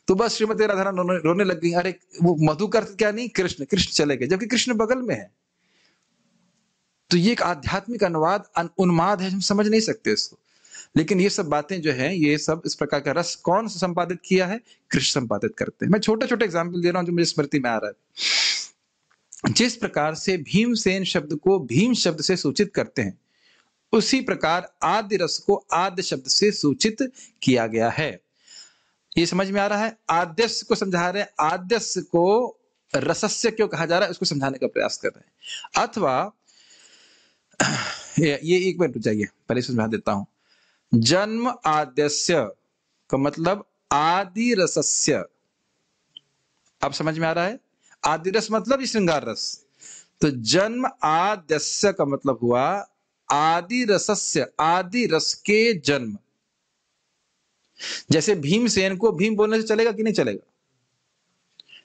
तो बस श्रीमती राधा रानी रोने लग गई। अरे वो मधु का क्या नहीं, कृष्ण, कृष्ण चले गए, जबकि कृष्ण बगल में है। तो ये एक आध्यात्मिक अनुवाद उन्माद है, हम समझ नहीं सकते इसको। लेकिन ये सब बातें जो है, ये सब इस प्रकार का रस कौन सा संपादित किया है, कृष्ण संपादित करते हैं। मैं छोटे छोटे एग्जाम्पल दे रहा हूं जो मुझे स्मृति में आ रहा है। जिस प्रकार से भीमसेन शब्द को भीम शब्द से सूचित करते हैं, उसी प्रकार आद्य रस को आद्य शब्द से सूचित किया गया है। ये समझ में आ रहा है। आद्यस्य को समझा रहे हैं, आद्यस्य को रसस्य क्यों कहा जा रहा है उसको समझाने का प्रयास कर रहे हैं। अथवा ये एक मिनट चाहिए, पहले समझा देता हूं। जन्म आद्यस्य का मतलब आदि रसस्य, अब समझ में आ रहा है। आदि रस मतलब श्रृंगार रस, तो जन्म आद्यस्य का मतलब हुआ आदि रसस्य, आदि रस के जन्म। जैसे भीमसेन को भीम बोलने से चलेगा कि नहीं चलेगा।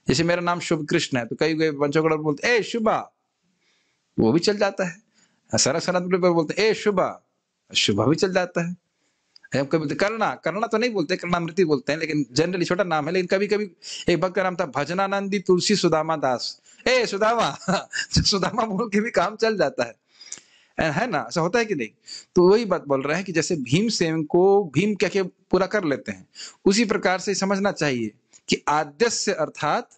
जैसे मेरा नाम शुभ कृष्ण है तो कई पंचोगढ़ बोलते ए शुभा, वो भी चल जाता है। सरक सनत बोलते ए शुभा, शुभा भी चल जाता है। हम कभी बोलते करना, करना तो नहीं बोलते, करणामृति बोलते हैं, लेकिन जनरली छोटा नाम है। लेकिन कभी कभी एक भक्त का नाम था भजनानंदी तुलसी सुदामा दास, ए सुदामा सुदामा बोल के भी काम चल जाता है ना, ऐसा होता है कि नहीं। तो वही बात बोल रहे हैं कि जैसे भीमसेन को भीम क्या क्या पूरा कर लेते हैं, उसी प्रकार से समझना चाहिए कि आद्यस्य अर्थात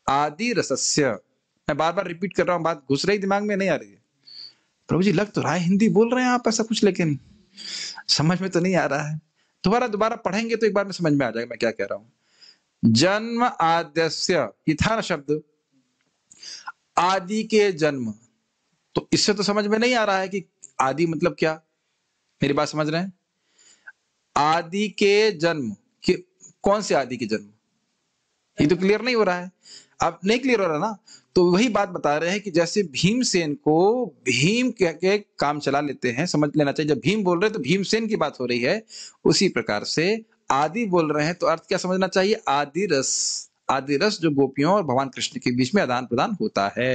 आदि रसस्य। मैं बार बार रिपीट कर रहा हूं, बात घुस रही दिमाग में नहीं आ रही है। प्रभु जी लग तो रहा है हिंदी बोल रहे हैं आप ऐसा कुछ, लेकिन समझ में तो नहीं आ रहा है। दोबारा दोबारा पढ़ेंगे तो एक बार में समझ में आ जाएगा मैं क्या कह रहा हूं। जन्म आद्यस्य, ये था ना शब्द, आदि के जन्म। तो इससे तो समझ में नहीं आ रहा है कि आदि मतलब क्या, मेरी बात समझ रहे हैं? आदि के जन्म कि कौन से आदि के जन्म, ये तो क्लियर नहीं हो रहा है। अब नहीं क्लियर हो रहा ना, तो वही बात बता रहे हैं कि जैसे भीमसेन को भीम कह के काम चला लेते हैं, समझ लेना चाहिए। जब भीम बोल रहे हैं तो भीमसेन की बात हो रही है। उसी प्रकार से आदि बोल रहे हैं तो अर्थ क्या समझना चाहिए? आदि रस। आदि रस जो गोपियों और भगवान कृष्ण के बीच में आदान प्रदान होता है।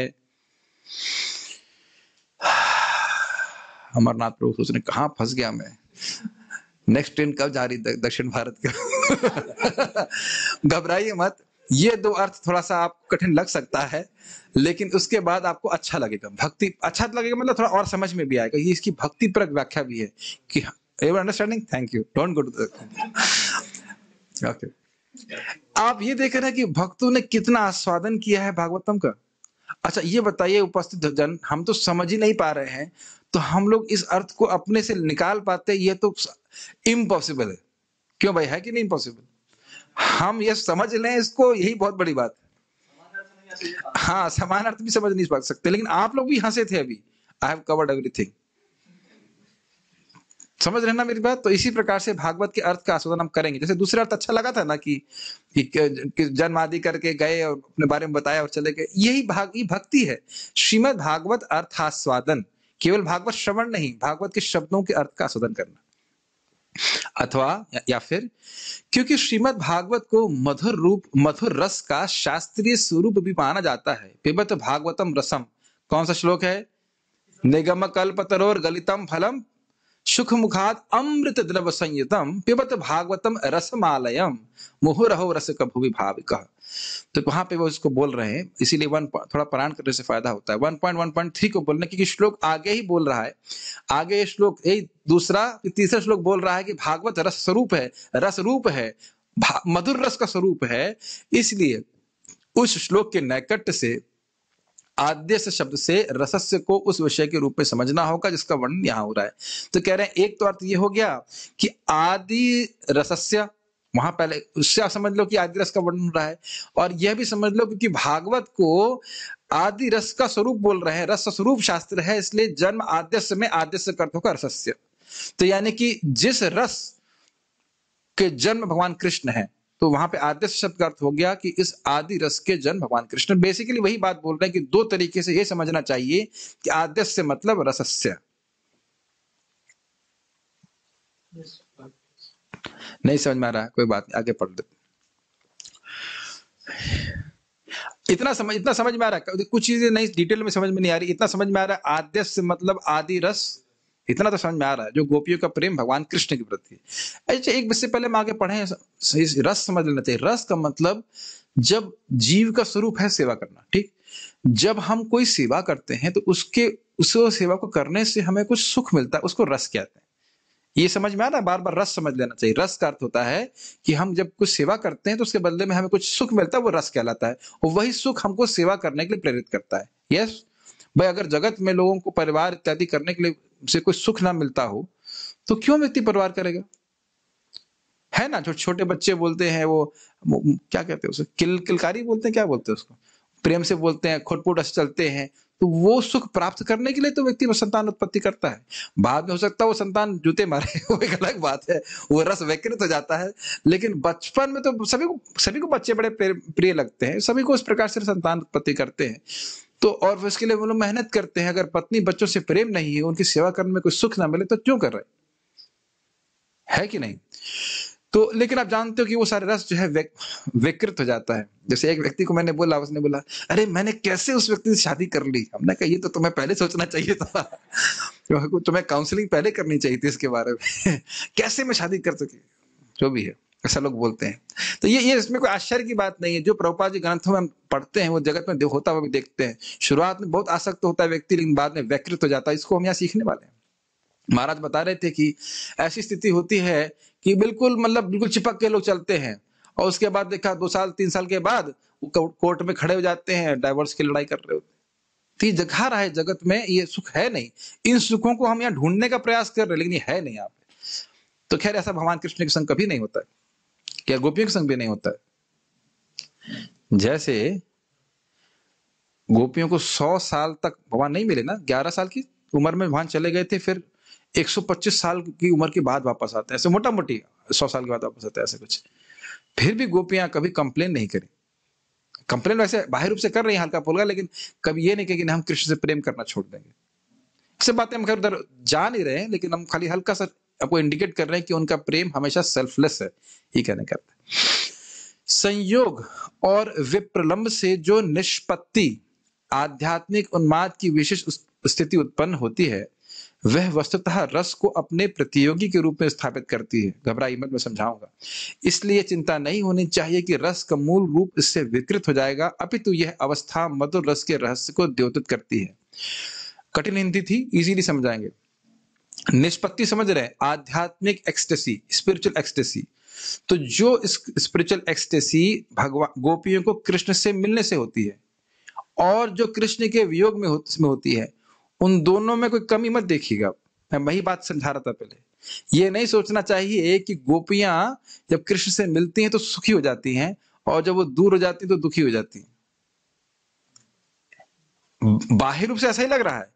अमरनाथ प्रभु सोच रहे कहां फंस गया मैं, नेक्स्ट ट्रेन कब जा रही दक्षिण भारत का। घबराइए मत, ये दो अर्थ थोड़ा सा आपको कठिन लग सकता है, लेकिन उसके बाद आपको अच्छा लगेगा। भक्ति अच्छा लगेगा मतलब थोड़ा और समझ में भी आएगा। ये इसकी भक्ति परक व्याख्या भी है कि ever understanding. Thank you, don't go to okay. आप ये देख रहे हैं कि भक्तों ने कितना आस्वादन किया है भागवतम का। अच्छा ये बताइए उपस्थित जन, हम तो समझ ही नहीं पा रहे हैं, तो हम लोग इस अर्थ को अपने से निकाल पाते, ये तो इम्पॉसिबल है। क्यों भाई, है कि नहीं इम्पॉसिबल? हम ये समझ लें इसको, यही बहुत बड़ी बात है। हाँ, समान अर्थ भी समझ नहीं पा सकते, लेकिन आप लोग भी हंसे थे अभी। I have covered everything. समझ रहे ना मेरी बात? तो इसी प्रकार से भागवत के अर्थ का आस्वादन हम करेंगे। जैसे दूसरा अर्थ अच्छा लगा था ना कि जन्म आदि करके गए और अपने बारे में बताया और चले गए, यही भक्ति है। श्रीमद् भागवत अर्थास्वादन, केवल भागवत श्रवण नहीं, भागवत के शब्दों के अर्थ का आस्वादन करना। अथवा या फिर क्योंकि श्रीमद् भागवत को मधुर रूप, मधुर रस का शास्त्रीय स्वरूप भी माना जाता है। पिबत भागवतम रसम, कौन सा श्लोक है? निगम कल्पतरोर गलितम फलम सुख मुखात अमृत द्रव संयुतम पिबत भागवतम रसमालयम मुहुरहो रसिक भुवि भाविकः। तो वहां पे वो इसको बोल रहे हैं, इसीलिए थोड़ा पारायण करने से फायदा होता है। 1.1.3 को बोलने, क्योंकि श्लोक आगे ही बोल रहा है। आगे श्लोक यही दूसरा तीसरा श्लोक बोल रहा है कि भागवत रस स्वरूप है, रस रूप है, मधुर रस का स्वरूप है। इसलिए उस श्लोक के नैकट्य से, आद्यस्य शब्द से रसस्य को उस विषय के रूप में समझना होगा जिसका वर्णन यहां हो रहा है। तो कह रहे हैं एक तो अर्थ ये हो गया कि आदि रसस्य, वहां पहले उससे आप समझ लो कि आदि रस का वर्णन हो रहा है, और यह भी समझ लो क्योंकि भागवत को आदि रस का स्वरूप बोल रहे हैं, रस स्वरूप शास्त्र है, इसलिए जन्म आद्यस्य में आद्यस्य का अर्थ होगा रसस्य। तो यानी कि जिस रस के जन्म भगवान कृष्ण है, तो वहां पे आद्यस्य शब्द का अर्थ हो गया कि इस आदि रस के जन्म भगवान कृष्ण। बेसिकली वही बात बोल रहे हैं कि दो तरीके से ये समझना चाहिए कि आद्यस्य मतलब रसस्य। नहीं समझ में आ रहा है? कोई बात नहीं, आगे पढ़ लेते। इतना समझ में आ रहा है? कुछ चीजें नहीं डिटेल में समझ में नहीं आ रही, इतना समझ में आ रहा है आद्यस्य मतलब आदि रस, इतना तो समझ में आ रहा है, जो गोपियों का प्रेम भगवान कृष्ण के प्रति है। अच्छा, एक से पहले हम आगे पढ़े, रस समझ लेना चाहिए। रस का मतलब जब जीव का स्वरूप है सेवा करना, ठीक? जब हम कोई सेवा करते हैं तो उस सेवा को करने से हमें कुछ सुख मिलता है, उसको रस कहते हैं। ये समझ में आ रहा है? बार बार रस समझ लेना चाहिए। रस का अर्थ होता है कि हम जब कुछ सेवा करते हैं तो उसके बदले में हमें कुछ सुख मिलता है, वो रस कहलाता है, और वही सुख हमको सेवा करने के लिए प्रेरित करता है। यस भाई, अगर जगत में लोगों को परिवार इत्यादि करने के लिए से कोई सुख ना मिलता हो तो क्यों व्यक्ति परिवार करेगा? है ना? जो छोटे बच्चे बोलते हैं वो क्या कहते हैं उसे, किलकारी बोलते हैं, क्या बोलते हैं उसको, प्रेम से बोलते हैं, खुटपुट चलते हैं, तो वो सुख प्राप्त करने के लिए तो व्यक्ति संतान उत्पत्ति करता है। बाद में हो सकता है वो संतान जूते मारे, वो एक अलग बात है, वो रस विकृत हो जाता है। लेकिन बचपन में तो सभी को बच्चे बड़े प्रिय लगते हैं, सभी को इस प्रकार से संतान उत्पत्ति करते हैं। तो और इसके लिए वो लोग मेहनत करते हैं। अगर पत्नी बच्चों से प्रेम नहीं है, उनकी सेवा करने में कोई सुख ना मिले, तो क्यों कर रहे है कि नहीं? तो लेकिन आप जानते हो कि वो सारे रस जो है विकृत हो जाता है। जैसे एक व्यक्ति को मैंने बोला, उसने बोला अरे मैंने कैसे उस व्यक्ति से शादी कर ली। हमने कहा ये तो तुम्हें पहले सोचना चाहिए था, तुम्हें काउंसलिंग पहले करनी चाहिए थी इसके बारे में। कैसे मैं शादी कर सकी, जो भी है, ऐसा लोग बोलते हैं। तो ये इसमें कोई आश्चर्य की बात नहीं है। जो प्रभुपाद जी ग्रंथों में हम पढ़ते हैं वो जगत में होता हुआ भी देखते हैं। शुरुआत में बहुत आसक्त होता है व्यक्ति, लेकिन बाद में विकृत हो जाता है। इसको हम यहाँ सीखने वाले हैं। महाराज बता रहे थे कि ऐसी स्थिति होती है कि बिल्कुल चिपक के लोग चलते हैं, और उसके बाद देखा 2 साल 3 साल के बाद कोर्ट में खड़े हो जाते हैं, डाइवोर्स की लड़ाई कर रहे होते। तो ये दिखा रहा है जगत में ये सुख है नहीं। इन सुखों को हम यहाँ ढूंढने का प्रयास कर रहे हैं, लेकिन ये है नहीं यहाँ पे। तो खैर ऐसा भगवान कृष्ण के संग कभी नहीं होता है, क्या गोपियों के संग भी नहीं होता है। जैसे गोपियों को 100 साल तक भगवान नहीं मिले ना, 11 साल की उम्र में भगवान चले गए थे, फिर 125 साल की उम्र के बाद वापस आते हैं, ऐसे मोटा मोटी 100 साल के बाद वापस आते हैं, ऐसे कुछ। फिर भी गोपियां कभी कंप्लेन नहीं करी। कंप्लेन वैसे बाहर रूप से कर रही हैं हल्का फुल्का, लेकिन कभी ये नहीं कही कि हम कृष्ण से प्रेम करना छोड़ देंगे। इससे बातें हम खैर उधर जा नहीं रहे हैं, लेकिन हम खाली हल्का सा आपको इंडिकेट कर रहे हैं कि उनका प्रेम हमेशा सेल्फलेस है, ये कहने का। संयोग और विप्रलंब से जो निष्पत्ति आध्यात्मिक उन्माद की विशेष स्थिति उत्पन्न होती है, वह वस्तुतः रस को अपने प्रतियोगी के रूप में स्थापित करती है। घबराइए मत, मैं समझाऊंगा। इसलिए चिंता नहीं होनी चाहिए कि रस का मूल रूप इससे विकृत हो जाएगा, अपितु यह अवस्था मधुर रस के रहस्य को द्योतित करती है। कठिन हिंदी थी, इजीली समझाएंगे। निष्पत्ति समझ रहे हैं, आध्यात्मिक एक्सटेसी, स्पिरिचुअल एक्सटेसी। तो जो स्पिरिचुअल एक्सटेसी भगवान गोपियों को कृष्ण से मिलने से होती है और जो कृष्ण के वियोग में होती है, उन दोनों में कोई कमी मत देखिएगा। मैं वही बात समझा रहा था पहले। ये नहीं सोचना चाहिए कि गोपियां जब कृष्ण से मिलती हैं तो सुखी हो जाती हैं और जब वो दूर हो जाती हैं तो दुखी हो जाती हैं। बाहरी रूप से ऐसा ही लग रहा है,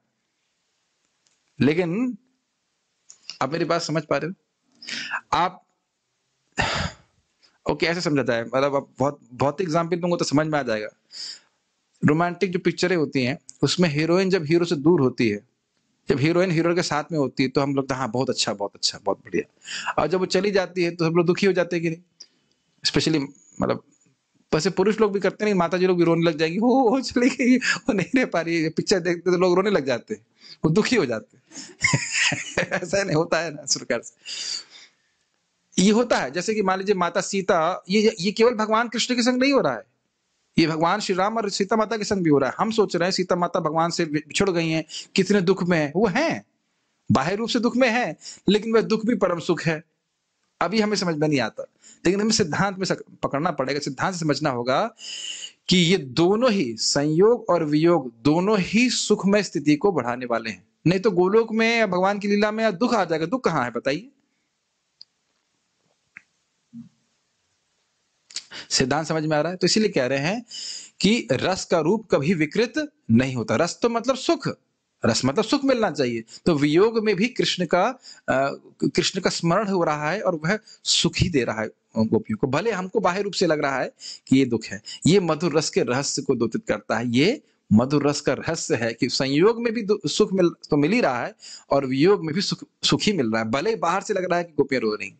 लेकिन आप मेरी बात समझ पा रहे हो? आप ओके, ऐसे समझा जाए, मतलब आप बहुत एग्जाम्पल दूंगा तो समझ में आ जाएगा। रोमांटिक जो पिक्चरें होती हैं उसमें हीरोइन जब हीरो से दूर होती है, जब हीरोइन हीरो के साथ में होती है तो हम लोग हाँ बहुत अच्छा बहुत अच्छा बहुत बढ़िया, और जब वो चली जाती है तो हम लोग दुखी हो जाते हैं कि नहीं? स्पेशली मतलब वैसे पुरुष लोग भी करते नहीं, माता जी लोग भी रोने लग जाएंगी, वो चली गई, वो नहीं रह पा रही है। पिक्चर देखते तो लोग रोने लग जाते हैं, वो दुखी हो जाते हैं। ऐसा नहीं होता है ना सरकार से। ये होता है जैसे कि मान लीजिए माता सीता, ये केवल भगवान कृष्ण के संग नहीं हो रहा है, ये भगवान श्री राम और सीता माता के संग भी हो रहा है। हम सोच रहे हैं सीता माता भगवान से बिछुड़ गई हैं, कितने दुख में है, वो हैं बाहर रूप से दुख में है, लेकिन वह दुख भी परम सुख है। अभी हमें समझ में नहीं आता, लेकिन हमें सिद्धांत में पकड़ना पड़ेगा, सिद्धांत से समझना होगा कि ये दोनों ही संयोग और वियोग दोनों ही सुखमय स्थिति को बढ़ाने वाले हैं। नहीं तो गोलोक में या भगवान की लीला में दुख आ जाएगा। दुख कहां है बताइए? सिद्धांत समझ में आ रहा है? तो इसीलिए कह रहे हैं कि रस का रूप कभी विकृत नहीं होता। रस तो मतलब सुख, रस मतलब सुख मिलना चाहिए। तो वियोग में भी कृष्ण का स्मरण हो रहा है और वह सुख ही दे रहा है गोपियों को। भले हमको बाह्य रूप से लग रहा है कि ये दुख है, ये मधुर रस के रहस्य को द्योतित करता है। ये मधुर रस का रहस्य है कि संयोग में भी सुख मिल ही रहा है और वियोग में भी सुख ही मिल रहा है, भले बाहर से लग रहा है कि गोपियां रो रही।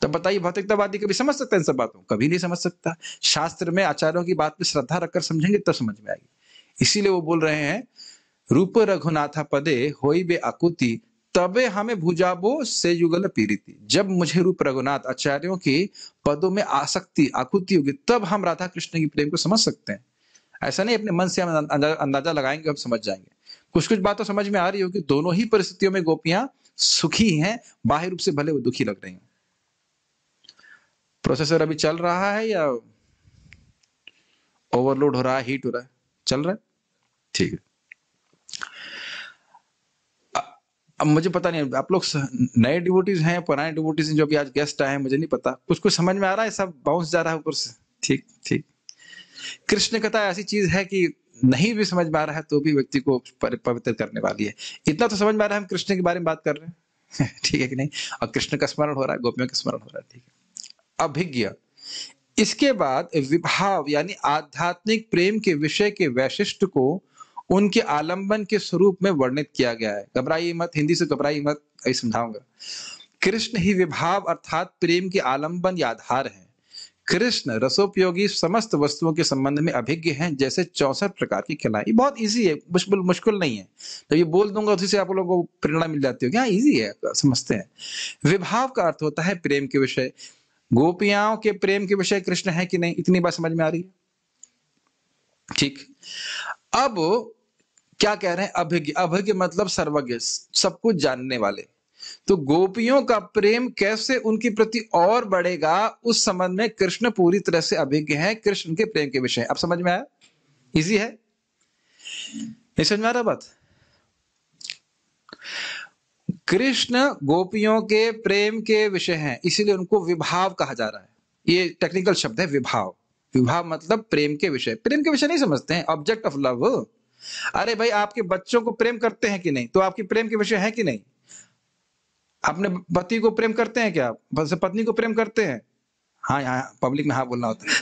तब बताइए भौतिकतावादी कभी समझ सकता है इन सब बातों? कभी नहीं समझ सकता। शास्त्र में आचार्यों की बात पे श्रद्धा रखकर समझेंगे तब समझ में आएगी। इसीलिए वो बोल रहे हैं, रूप रघुनाथा पदे होई बे आकुति, तबे हमें भुजाबो से युगल पीरिति। जब मुझे रूप रघुनाथ आचार्यों के पदों में आसक्ति आकुति होगी, तब हम राधा कृष्ण की प्रेम को समझ सकते हैं। ऐसा नहीं अपने मन से हम अंदाजा लगाएंगे, हम समझ जाएंगे। कुछ कुछ बात तो समझ में आ रही होगी। दोनों ही परिस्थितियों में गोपियां सुखी हैं, बाह्य रूप से भले वो दुखी लग रही हैं। प्रोसेसर अभी चल रहा है या ओवरलोड हो रहा है, हीट हो रहा है? चल रहा है, ठीक है। अब मुझे पता नहीं आप लोग नए डिवोटीज हैं पुराने डिवोटीज हैं जो अभी आज गेस्ट आए हैं, मुझे नहीं पता। कुछ कुछ समझ में आ रहा है, सब बाउंस जा रहा है ऊपर से? ठीक ठीक। कृष्ण कथा ऐसी चीज है कि नहीं भी समझ में आ रहा है तो भी व्यक्ति को पवित्र करने वाली है। इतना तो समझ में आ रहा है हम कृष्ण के बारे में बात कर रहे हैं। ठीक है कि नहीं? और कृष्ण का स्मरण हो रहा है, गोपियों का स्मरण हो रहा है, ठीक है। अभिज्ञ, इसके बाद विभाव यानी आध्यात्मिक प्रेम के विषय के वैशिष्ट्य को उनके आलंबन के स्वरूप में वर्णित किया गया है। घबराइए मत, हिंदी से घबराइए मत, अभी समझाऊंगा। कृष्ण ही विभाव अर्थात प्रेम के आलंबन या आधार है। कृष्ण रसोपयोगी समस्त वस्तुओं के संबंध में अभिज्ञ हैं, जैसे 64 प्रकार की कलाएं। बहुत इजी है, मुश्किल नहीं है। तो ये बोल दूंगा उसी से आप लोगों को प्रेरणा मिल जाती होगी, हाँ इजी है, समझते हैं। विभाव का अर्थ होता है प्रेम के विषय। गोपियाओं के प्रेम के विषय कृष्ण है कि नहीं, इतनी बात समझ में आ रही है? ठीक। अब क्या कह रहे हैं? अभिज्ञ। अभिज्ञ मतलब सर्वज्ञ, सब कुछ जानने वाले। तो गोपियों का प्रेम कैसे उनके प्रति और बढ़ेगा, उस संबंध में कृष्ण पूरी तरह से अभिज्ञ है। कृष्ण के प्रेम के विषय अब समझ में आया? इजी है, नहीं समझ में आ रहा बात? कृष्ण गोपियों के प्रेम के विषय हैं, इसीलिए उनको विभाव कहा जा रहा है। ये टेक्निकल शब्द है, विभाव। विभाव मतलब प्रेम के विषय। प्रेम के विषय नहीं समझते हैं, ऑब्जेक्ट ऑफ लव। अरे भाई आपके बच्चों को प्रेम करते हैं कि नहीं, तो आपकी प्रेम के विषय है कि नहीं? अपने पति को प्रेम करते हैं क्या? बस पत्नी को प्रेम करते हैं? हाँ, यहाँ पब्लिक में हाँ बोलना होता है।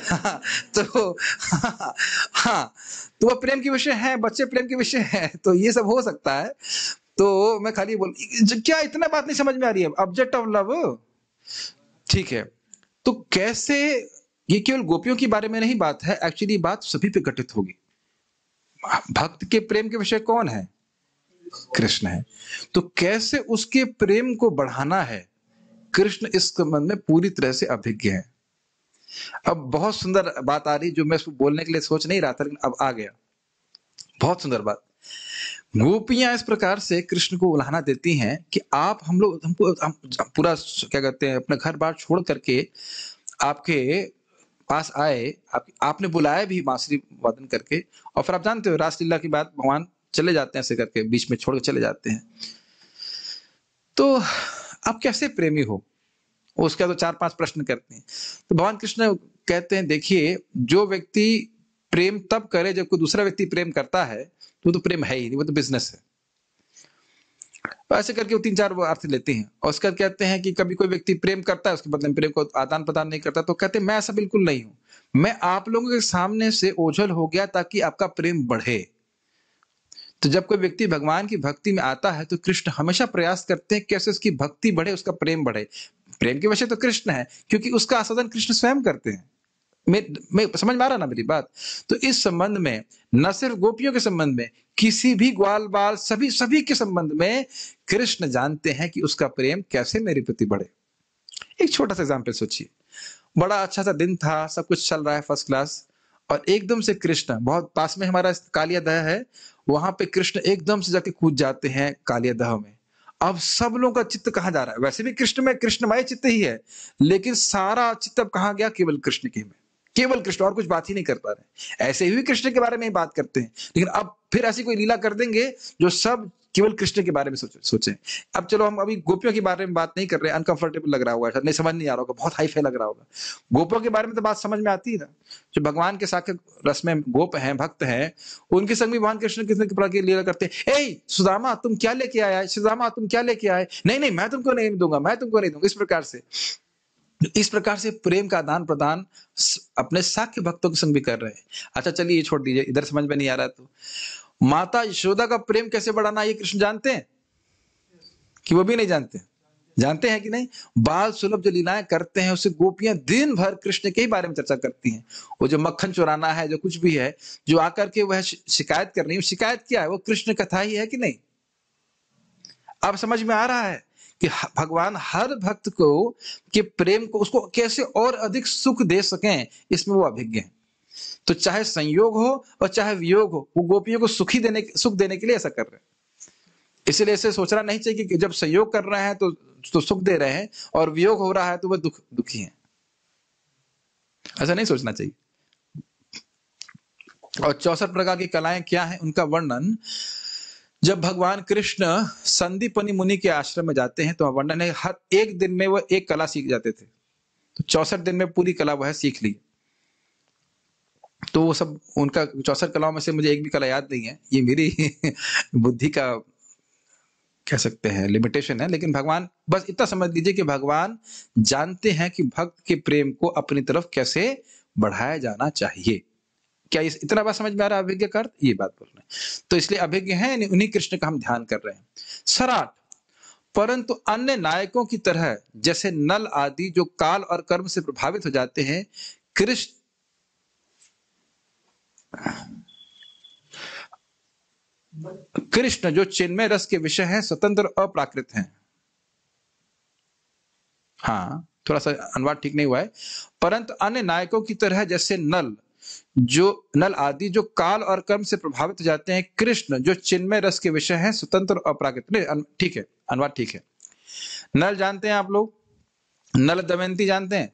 तो हाँ, तो वह प्रेम के विषय है, बच्चे प्रेम के विषय है, तो ये सब हो सकता है। तो मैं खाली बोल, क्या इतना बात नहीं समझ में आ रही है? ऑब्जेक्ट ऑफ लव, ठीक है। तो कैसे, ये केवल गोपियों के बारे में नहीं बात है, एक्चुअली बात सभी पे घटित होगी। भक्त के प्रेम के विषय कौन है? कृष्ण है। तो कैसे उसके प्रेम को बढ़ाना है, कृष्ण इस संबंध में पूरी तरह से अभिज्ञ है। अब बहुत सुंदर बात आ रही जो मैं उसको बोलने के लिए सोच नहीं रहा था, लेकिन अब आ गया। बहुत सुंदर बात। गोपियां इस प्रकार से कृष्ण को उलाहना देती हैं कि आप हमको पूरा क्या कहते हैं, अपने घर बार छोड़ करके आपके पास आए, आपने बुलाया भी बांसुरी वादन करके, और फिर आप जानते हो रासलीला की बात, भगवान चले जाते हैं ऐसे करके, बीच में छोड़ के चले जाते हैं। तो आप कैसे प्रेमी हो? उसका तो 4-5 प्रश्न करते हैं। तो भगवान कृष्ण कहते हैं, देखिए, जो व्यक्ति प्रेम तब करे जब कोई दूसरा व्यक्ति प्रेम करता है, तो प्रेम है ही नहीं, वो तो बिजनेस है। तो ऐसे करके वो 3-4 वो अर्थ लेते हैं। और उसका कहते हैं कि कभी कोई व्यक्ति प्रेम करता है, उसके बदले में प्रेम को आदान प्रदान नहीं करता, तो कहते हैं मैं ऐसा बिल्कुल नहीं हूं, मैं आप लोगों के सामने से ओझल हो गया ताकि आपका प्रेम बढ़े। तो जब कोई व्यक्ति भगवान की भक्ति में आता है, तो कृष्ण हमेशा प्रयास करते हैं कैसे उसकी भक्ति बढ़े, उसका प्रेम बढ़े। प्रेम के विषय तो कृष्ण है, क्योंकि उसका आस्वादन कृष्ण स्वयं करते हैं। मैं समझ में आ रहा ना मेरी बात? तो इस संबंध में, न सिर्फ गोपियों के संबंध में, किसी भी ग्वाल बाल सभी के संबंध में कृष्ण जानते हैं कि उसका प्रेम कैसे मेरे प्रति बढ़े। एक छोटा सा एग्जाम्पल सोचिए। बड़ा अच्छा सा दिन था, सब कुछ चल रहा है फर्स्ट क्लास, और एकदम से कृष्ण, बहुत पास में हमारा कालिया दह है, वहां पे कृष्ण एकदम से जाके कूद जाते हैं कालिया दह में। अब सब लोगों का चित्त कहां जा रहा है? वैसे भी कृष्ण में कृष्णमय चित्त ही है, लेकिन सारा चित्त अब कहां गया? केवल कृष्ण के में, केवल कृष्ण, और कुछ बात ही नहीं कर पा रहे। ऐसे ही कृष्ण के बारे में ही बात करते हैं, लेकिन अब फिर ऐसी कोई लीला कर देंगे जो सब केवल कृष्ण के बारे में सोचे। अब चलो, हम अभी गोपियों के बारे में बात नहीं कर रहे, अनकंफर्टेबल लग रहा होगा, नहीं समझ नहीं आ रहा होगा, बहुत हाई फाई लग रहा होगा। गोपियों के बारे में तो बात समझ में आती है ना, जो भगवान के साथ रस में गोप हैं, भक्त हैं, उनके संग भी भगवान कृष्ण कितने प्रकार की लीला करते हैं। ए सुदामा, तुम क्या लेके आया? सुदामा, तुम क्या लेके आए? नहीं नहीं, मैं तुमको नहीं दूंगा, मैं तुमको नहीं दूंगा, इस प्रकार से प्रेम का आदान प्रदान अपने साक्य भक्तों के संग भी कर रहे हैं। अच्छा चलिए, ये छोड़ दीजिए, इधर समझ में नहीं आ रहा। तो माता यशोदा का प्रेम कैसे बढ़ाना, ये कृष्ण जानते हैं कि वो भी नहीं जानते? जानते हैं कि नहीं? बाल सुलभ जो लीलाएं करते हैं, उससे गोपियां दिन भर कृष्ण के ही बारे में चर्चा करती हैं। वो जो मक्खन चुराना है, जो कुछ भी है, जो आकर के वह शिकायत कर रही है, शिकायत क्या है? वो कृष्ण कथा ही है कि नहीं? अब समझ में आ रहा है कि भगवान हर भक्त को के प्रेम को, उसको कैसे और अधिक सुख दे सकें, इसमें वो अभिज्ञ हैं। तो चाहे संयोग हो और चाहे वियोग हो, वो गोपियों को सुख देने के लिए ऐसा कर रहे हैं। इसलिए ऐसे सोचना नहीं चाहिए कि जब संयोग कर रहे हैं तो सुख दे रहे हैं, और वियोग हो रहा है तो वह दुखी हैं। ऐसा नहीं सोचना चाहिए। और 64 प्रकार की कलाएं क्या हैं, उनका वर्णन जब भगवान कृष्ण संदीपनी मुनि के आश्रम में जाते हैं, तो वर्णन है हर एक दिन में वो एक कला सीख जाते थे। तो 64 दिन में पूरी कला वह सीख ली। तो वो सब उनका 64 कलाओं में से मुझे एक भी कला याद नहीं है, ये मेरी बुद्धि का कह सकते हैं लिमिटेशन है। लेकिन भगवान, बस इतना समझ लीजिए कि भगवान जानते हैं कि भक्त के प्रेम को अपनी तरफ कैसे बढ़ाया जाना चाहिए। क्या इतना बात समझ में आ रहा है? अभिज्ञ का अर्थ ये बात बोल रहे हैं। तो इसलिए अभिज्ञ है, उन्हीं कृष्ण का हम ध्यान कर रहे हैं। सराट, परंतु अन्य नायकों की तरह जैसे नल आदि जो काल और कर्म से प्रभावित हो जाते हैं, कृष्ण जो चिन्मय रस के विषय हैं, स्वतंत्र और अप्राकृत हैं। हाँ, थोड़ा सा अनुवाद ठीक नहीं हुआ है। परंतु अन्य नायकों की तरह जैसे नल आदि जो काल और कर्म से प्रभावित हो जाते हैं, कृष्ण जो चिन्मय रस के विषय हैं, स्वतंत्र और अप्राकृत। ठीक है, अनुवाद ठीक है। नल जानते हैं आप लोग? नल दमयंती जानते हैं?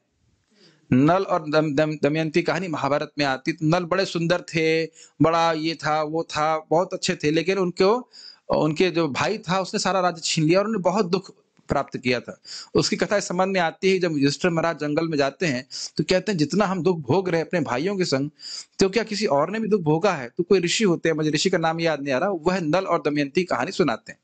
नल और दमयंती कहानी महाभारत में आती। तो नल बड़े सुंदर थे, बड़ा ये था वो था, बहुत अच्छे थे, लेकिन उनके जो भाई था उसने सारा राज्य छीन लिया और उन्हें बहुत दुख प्राप्त किया था। उसकी कथा इस संबंध में आती है, जब युधिष्ठिर महाराज जंगल में जाते हैं तो कहते हैं जितना हम दुख भोग रहे हैं अपने भाइयों के संग, तो क्या किसी और ने भी दुख भोगा है? तो कोई ऋषि होते हैं, मुझे ऋषि का नाम याद नहीं आ रहा, वह नल और दमयंती कहानी सुनाते हैं।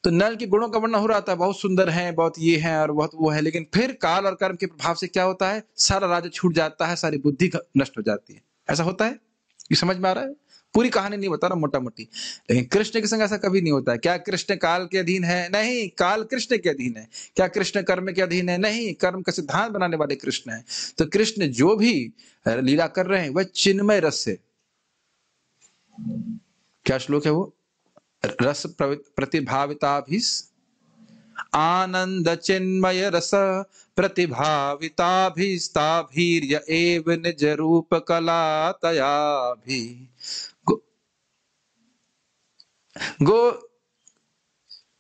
तो नल के गुणों का वर्णन हो रहा था, बहुत सुंदर है, बहुत ये है और बहुत वो है, लेकिन फिर काल और कर्म के प्रभाव से क्या होता है, सारा राज्य छूट जाता है, सारी बुद्धि नष्ट हो जाती है। ऐसा होता है, ये समझ में आ रहा है? पूरी कहानी नहीं बता रहा, मोटा मोटी। लेकिन कृष्ण के संग ऐसा कभी नहीं होता है। क्या कृष्ण काल के अधीन है? नहीं, काल कृष्ण के अधीन है। क्या कृष्ण कर्म के अधीन है? नहीं, कर्म का सिद्धांत बनाने वाले कृष्ण है। तो कृष्ण जो भी लीला कर रहे हैं वह चिन्मय रस से, क्या श्लोक है वो, रस प्रतिभाविताभिस आनंद चिन्मय रस प्रतिभाविताभिस्ताभीर्य एव निज रूप कलातयाभि गो गो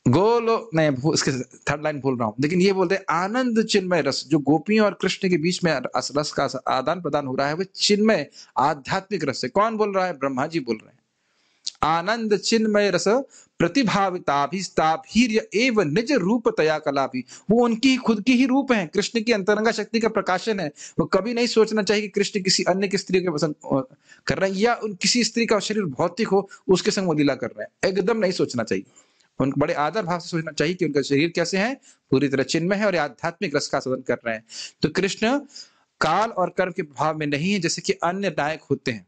गोलो नहीं, इसके थर्ड लाइन भूल रहा हूं, लेकिन ये बोलते हैं आनंद चिन्मय रस। जो गोपियों और कृष्ण के बीच में रस का आदान प्रदान हो रहा है वह चिन्मय आध्यात्मिक रस है। कौन बोल रहा है? ब्रह्मा जी बोल रहे हैं। आनंद चिन्मय रस प्रतिभाविताभिस्ताभीर्य एव निज रूप तया कला भी, वो उनकी खुद की ही रूप है, कृष्ण की अंतरंगा शक्ति का प्रकाशन है। वो कभी नहीं सोचना चाहिए कि कृष्ण किसी अन्य की स्त्री के पसंद कर रहे हैं या किसी स्त्री का शरीर भौतिक हो उसके संग वो लीला कर रहे हैं, एकदम नहीं सोचना चाहिए। उनको बड़े आदर भाव से सोचना चाहिए कि उनका शरीर कैसे है, पूरी तरह चिन्मय है और आध्यात्मिक रस का सदन कर रहे हैं। तो कृष्ण काल और कर्म के प्रभाव में नहीं है, जैसे कि अन्य नायक होते हैं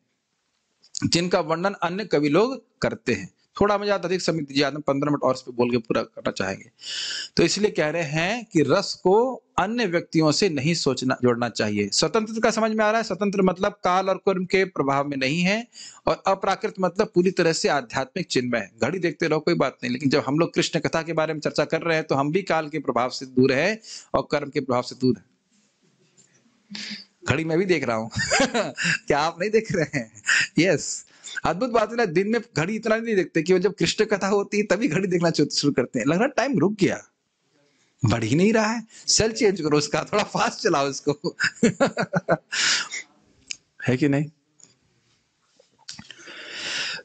जिनका वर्णन अन्य कवि लोग करते हैं। थोड़ा मुझे अधिक समय दीजिए, आदमी 15 मिनट और इस पे बोल के पूरा करना चाहेंगे। तो इसलिए कह रहे हैं कि रस को अन्य व्यक्तियों से नहीं सोचना, जोड़ना चाहिए। स्वतंत्र का समझ में आ रहा है? स्वतंत्र मतलब काल और कर्म के प्रभाव में नहीं है, और अपराकृत मतलब पूरी तरह से आध्यात्मिक चिन्मय है। घड़ी देखते रहो, कोई बात नहीं, लेकिन जब हम लोग कृष्ण कथा के बारे में चर्चा कर रहे हैं तो हम भी काल के प्रभाव से दूर है और कर्म के प्रभाव से दूर है। घड़ी मैं भी देख रहा हूं क्या आप नहीं देख रहे हैं? यस, अद्भुत बात है ना, दिन में घड़ी इतना नहीं देखते कि जब कृष्ण कथा होती है तभी घड़ी देखना शुरू करते हैं। लग रहा टाइम रुक गया, बढ़ ही नहीं रहा है, सेल चेंज करो उसका, थोड़ा फास्ट चलाओ इसको है कि नहीं?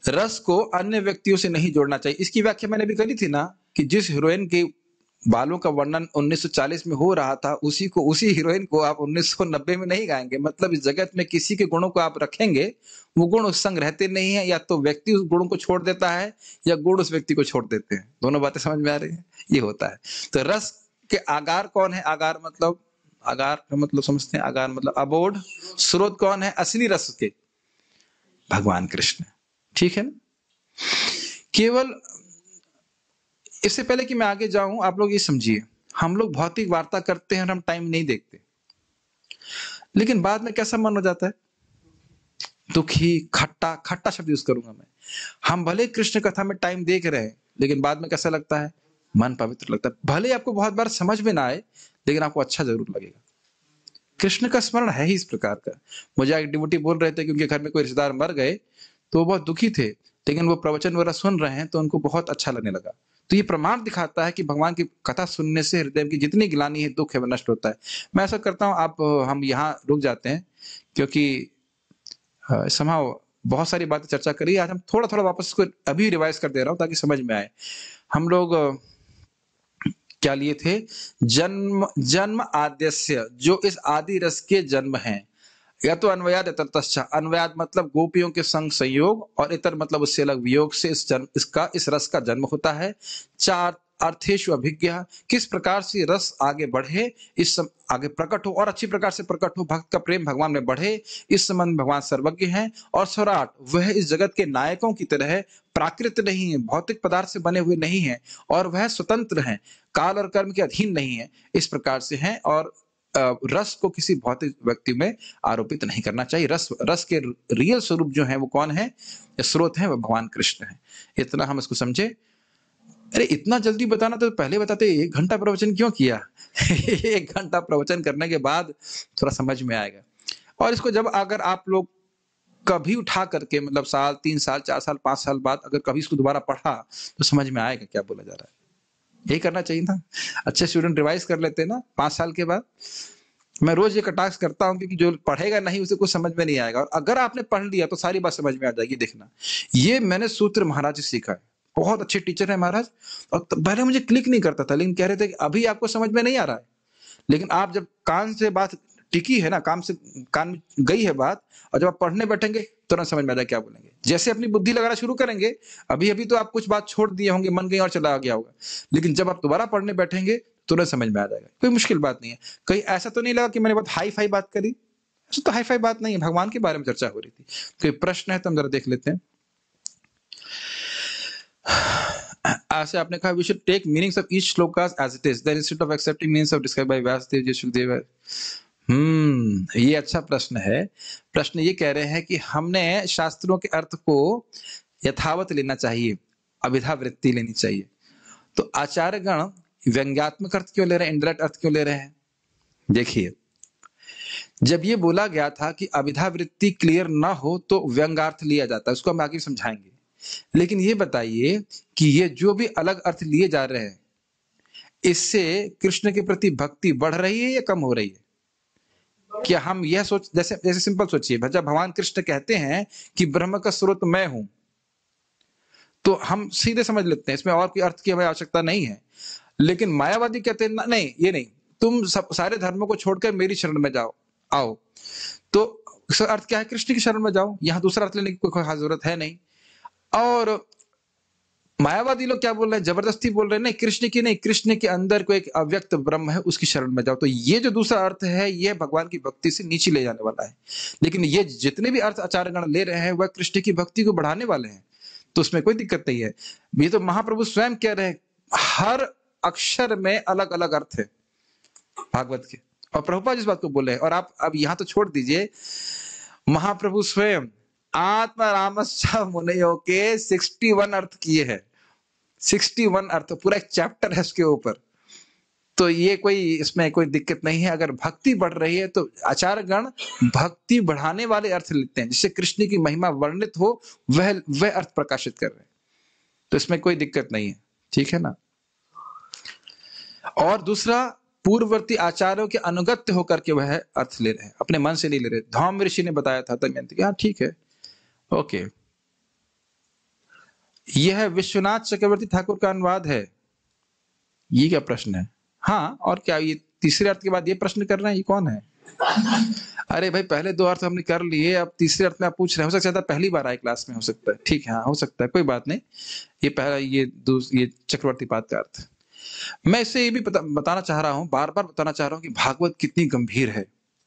रस को अन्य व्यक्तियों से नहीं जोड़ना चाहिए। इसकी व्याख्या मैंने भी करी थी ना, कि जिस हीरोइन के बालों का वर्णन 1940 में हो रहा था, उसी हीरोइन को आप 1990 में नहीं गाएंगे। मतलब इस जगत में किसी के गुणों को आप रखेंगे, वो गुण उस संग रहते नहीं है, या तो व्यक्ति उस गुणों को छोड़ देता है या गुण उस व्यक्ति को छोड़ देते हैं। दोनों बातें समझ में आ रही है? ये होता है। तो रस के आगार कौन है? आगार का मतलब समझते हैं? आगार मतलब अबोध। स्रोत कौन है असली रस के? भगवान कृष्ण। ठीक है ना? केवल इससे पहले कि मैं आगे जाऊं, आप लोग ये समझिए, हम लोग भौतिक वार्ता करते हैं और हम टाइम नहीं देखते, लेकिन बाद में कैसा मन हो जाता है? दुखी, खट्टा। खट्टा शब्द यूज करूंगा मैं। हम भले कृष्ण कथा में टाइम देख रहे हैं, लेकिन बाद में कैसा लगता है? मन पवित्र लगता है। भले आपको बहुत बार समझ में ना आए, लेकिन आपको अच्छा जरूर लगेगा। कृष्ण का स्मरण है ही इस प्रकार का। मुझे एक डिवोटी बोल रहे थे कि उनके घर में कोई रिश्तेदार मर गए, तो वो बहुत दुखी थे, लेकिन वो प्रवचन वगैरह सुन रहे हैं तो उनको बहुत अच्छा लगने लगा। तो ये प्रमाण दिखाता है कि भगवान की कथा सुनने से हृदय की जितनी ग्लानि है, दुख है, वो नष्ट होता है। मैं ऐसा करता हूँ, हम यहाँ रुक जाते हैं, क्योंकि समाव बहुत सारी बातें चर्चा करी। आज हम थोड़ा थोड़ा वापस इसको अभी रिवाइज कर दे रहा हूँ ताकि समझ में आए। हम लोग क्या लिए थे? जन्म आद्यस्य, जो इस आदि रस के जन्म हैं। या तो अन्वयाद इतर तश्चा। अन्वयाद मतलब गोपियों के संग संयोग, और इतर मतलब उससे अलग वियोग से इस रस का जन्म होता है। चार अर्थेषु अभिज्ञा, किस प्रकार से रस आगे बढ़े, आगे प्रकट हो और अच्छी प्रकार से प्रकट हो, भक्त का प्रेम भगवान में बढ़े, इस संबंध भगवान सर्वज्ञ हैं। और स्वराट, वह इस जगत के नायकों की तरह प्राकृत नहीं है, भौतिक पदार्थ से बने हुए नहीं है, और वह स्वतंत्र हैं, काल और कर्म के अधीन नहीं है, इस प्रकार से हैं। और रस को किसी भौतिक व्यक्ति में आरोपित नहीं करना चाहिए। रस के रियल स्वरूप जो है वो कौन है? स्रोत है, वो भगवान कृष्ण है। इतना हम इसको समझे। अरे इतना जल्दी बताना तो पहले बताते, 1 घंटा प्रवचन क्यों किया 1 घंटा प्रवचन करने के बाद थोड़ा समझ में आएगा। और इसको जब अगर आप लोग कभी उठा करके, मतलब साल, 3 साल, 4 साल, 5 साल बाद अगर कभी इसको दोबारा पढ़ा, तो समझ में आएगा क्या बोला जा रहा है। यही करना चाहिए था। अच्छे स्टूडेंट रिवाइज कर लेते हैं ना 5 साल के बाद। मैं रोज ये टास्क करता हूं, क्योंकि जो पढ़ेगा नहीं उसे कुछ समझ में नहीं आएगा, और अगर आपने पढ़ लिया तो सारी बात समझ में आ जाएगी। देखना, ये मैंने सूत्र महाराज से सीखा है। बहुत अच्छे टीचर है महाराज, और पहले मुझे क्लिक नहीं करता था, लेकिन कह रहे थे कि अभी आपको समझ में नहीं आ रहा है, लेकिन आप जब कान से बात टिकी है ना, कान में गई है बात, और जब आप पढ़ने बैठेंगे तुरंत समझ में आ जाए क्या बोलेंगे। जैसे अपनी बुद्धि लगाना शुरू करेंगे, अभी अभी तो आप कुछ बात छोड़ दिए होंगे, मन कहीं और चला गया होगा, लेकिन जब आप दोबारा पढ़ने बैठेंगे तुरंत समझ में आ जाएगा। कोई मुश्किल बात नहीं है। कहीं ऐसा तो नहीं लगा कि मैंने बहुत हाई फाई बात करी? ऐसा तो हाई फाई बात नहीं है, भगवान के बारे में चर्चा हो रही थी। कोई प्रश्न है तो हम जरा देख लेते हैं। ऐसे आपने कहा we should take meanings of each shlokas as it is then instead of accepting meanings of describe by Vyasadeva ji Sukhdev. ये अच्छा प्रश्न है। प्रश्न ये कह रहे हैं कि हमने शास्त्रों के अर्थ को यथावत लेना चाहिए, अभिधा वृत्ति लेनी चाहिए। तो आचार्यगण व्यंग्यात्मक अर्थ क्यों ले रहे हैं, इंडायरेक्ट अर्थ क्यों ले रहे हैं? देखिए, जब ये बोला गया था कि अभिधा वृत्ति क्लियर ना हो तो व्यंग्यार्थ लिया जाता है, उसको हम आगे समझाएंगे। लेकिन ये बताइए कि ये जो भी अलग अर्थ लिए जा रहे हैं, इससे कृष्ण के प्रति भक्ति बढ़ रही है या कम हो रही है? क्या हम यह सोच, जैसे जैसे सिंपल सोचिए, जब भगवान कृष्ण कहते हैं कि ब्रह्म का स्रोत मैं हूं, तो हम सीधे समझ लेते हैं, इसमें और कोई अर्थ की हमें आवश्यकता नहीं है। लेकिन मायावादी कहते हैं नहीं, ये नहीं, तुम सब सारे धर्मों को छोड़कर मेरी शरण में जाओ, आओ। तो इसका अर्थ क्या है? कृष्ण की शरण में जाओ, यहां दूसरा अर्थ लेने की कोई खास जरूरत है नहीं। और मायावादी लोग क्या बोल रहे हैं? जबरदस्ती बोल रहे हैं नहीं, कृष्ण की नहीं, कृष्ण के अंदर कोई एक अव्यक्त ब्रह्म है, उसकी शरण में जाओ। तो ये जो दूसरा अर्थ है, ये भगवान की भक्ति से नीचे ले जाने वाला है। लेकिन ये जितने भी अर्थ आचार्यगण ले रहे हैं वह कृष्ण की भक्ति को बढ़ाने वाले हैं, तो उसमें कोई दिक्कत नहीं है। ये तो महाप्रभु स्वयं कह रहे हैं, हर अक्षर में अलग अलग अर्थ है भागवत के, और प्रभुपाद इस बात को बोले हैं। और आप अब यहां तो छोड़ दीजिए, महाप्रभु स्वयं आत्मा रामस्चा मुनियों के 61 अर्थ किए हैं, 61 अर्थ, पूरा एक चैप्टर है उसके ऊपर। तो ये कोई, इसमें कोई दिक्कत नहीं है। अगर भक्ति बढ़ रही है तो आचार्यगण भक्ति बढ़ाने वाले अर्थ लेते हैं, जिससे कृष्ण की महिमा वर्णित हो, वह अर्थ प्रकाशित कर रहे हैं। तो इसमें कोई दिक्कत नहीं है, ठीक है ना। और दूसरा, पूर्ववर्ती आचार्यों के अनुगत्य होकर के वह अर्थ ले रहे हैं, अपने मन से नहीं ले रहे। धौम ऋषि ने बताया था दमयंती, हाँ ठीक है, ओके। यह विश्वनाथ चक्रवर्ती ठाकुर का अनुवाद है। ये क्या प्रश्न है? हाँ, और क्या ये तीसरे अर्थ के बाद ये प्रश्न कर रहे हैं? ये कौन है? अरे भाई, पहले दो अर्थ हमने कर लिए, अब तीसरे अर्थ में आप पूछ रहे हैं। हो सकता है पहली बार आए क्लास में, हो सकता है, ठीक है, हाँ हो सकता है, कोई बात नहीं। ये पहला, ये चक्रवर्ती पाद का अर्थ। मैं इससे ये भी बताना चाह रहा हूं, बार बार बताना चाह रहा हूं कि भागवत कितनी गंभीर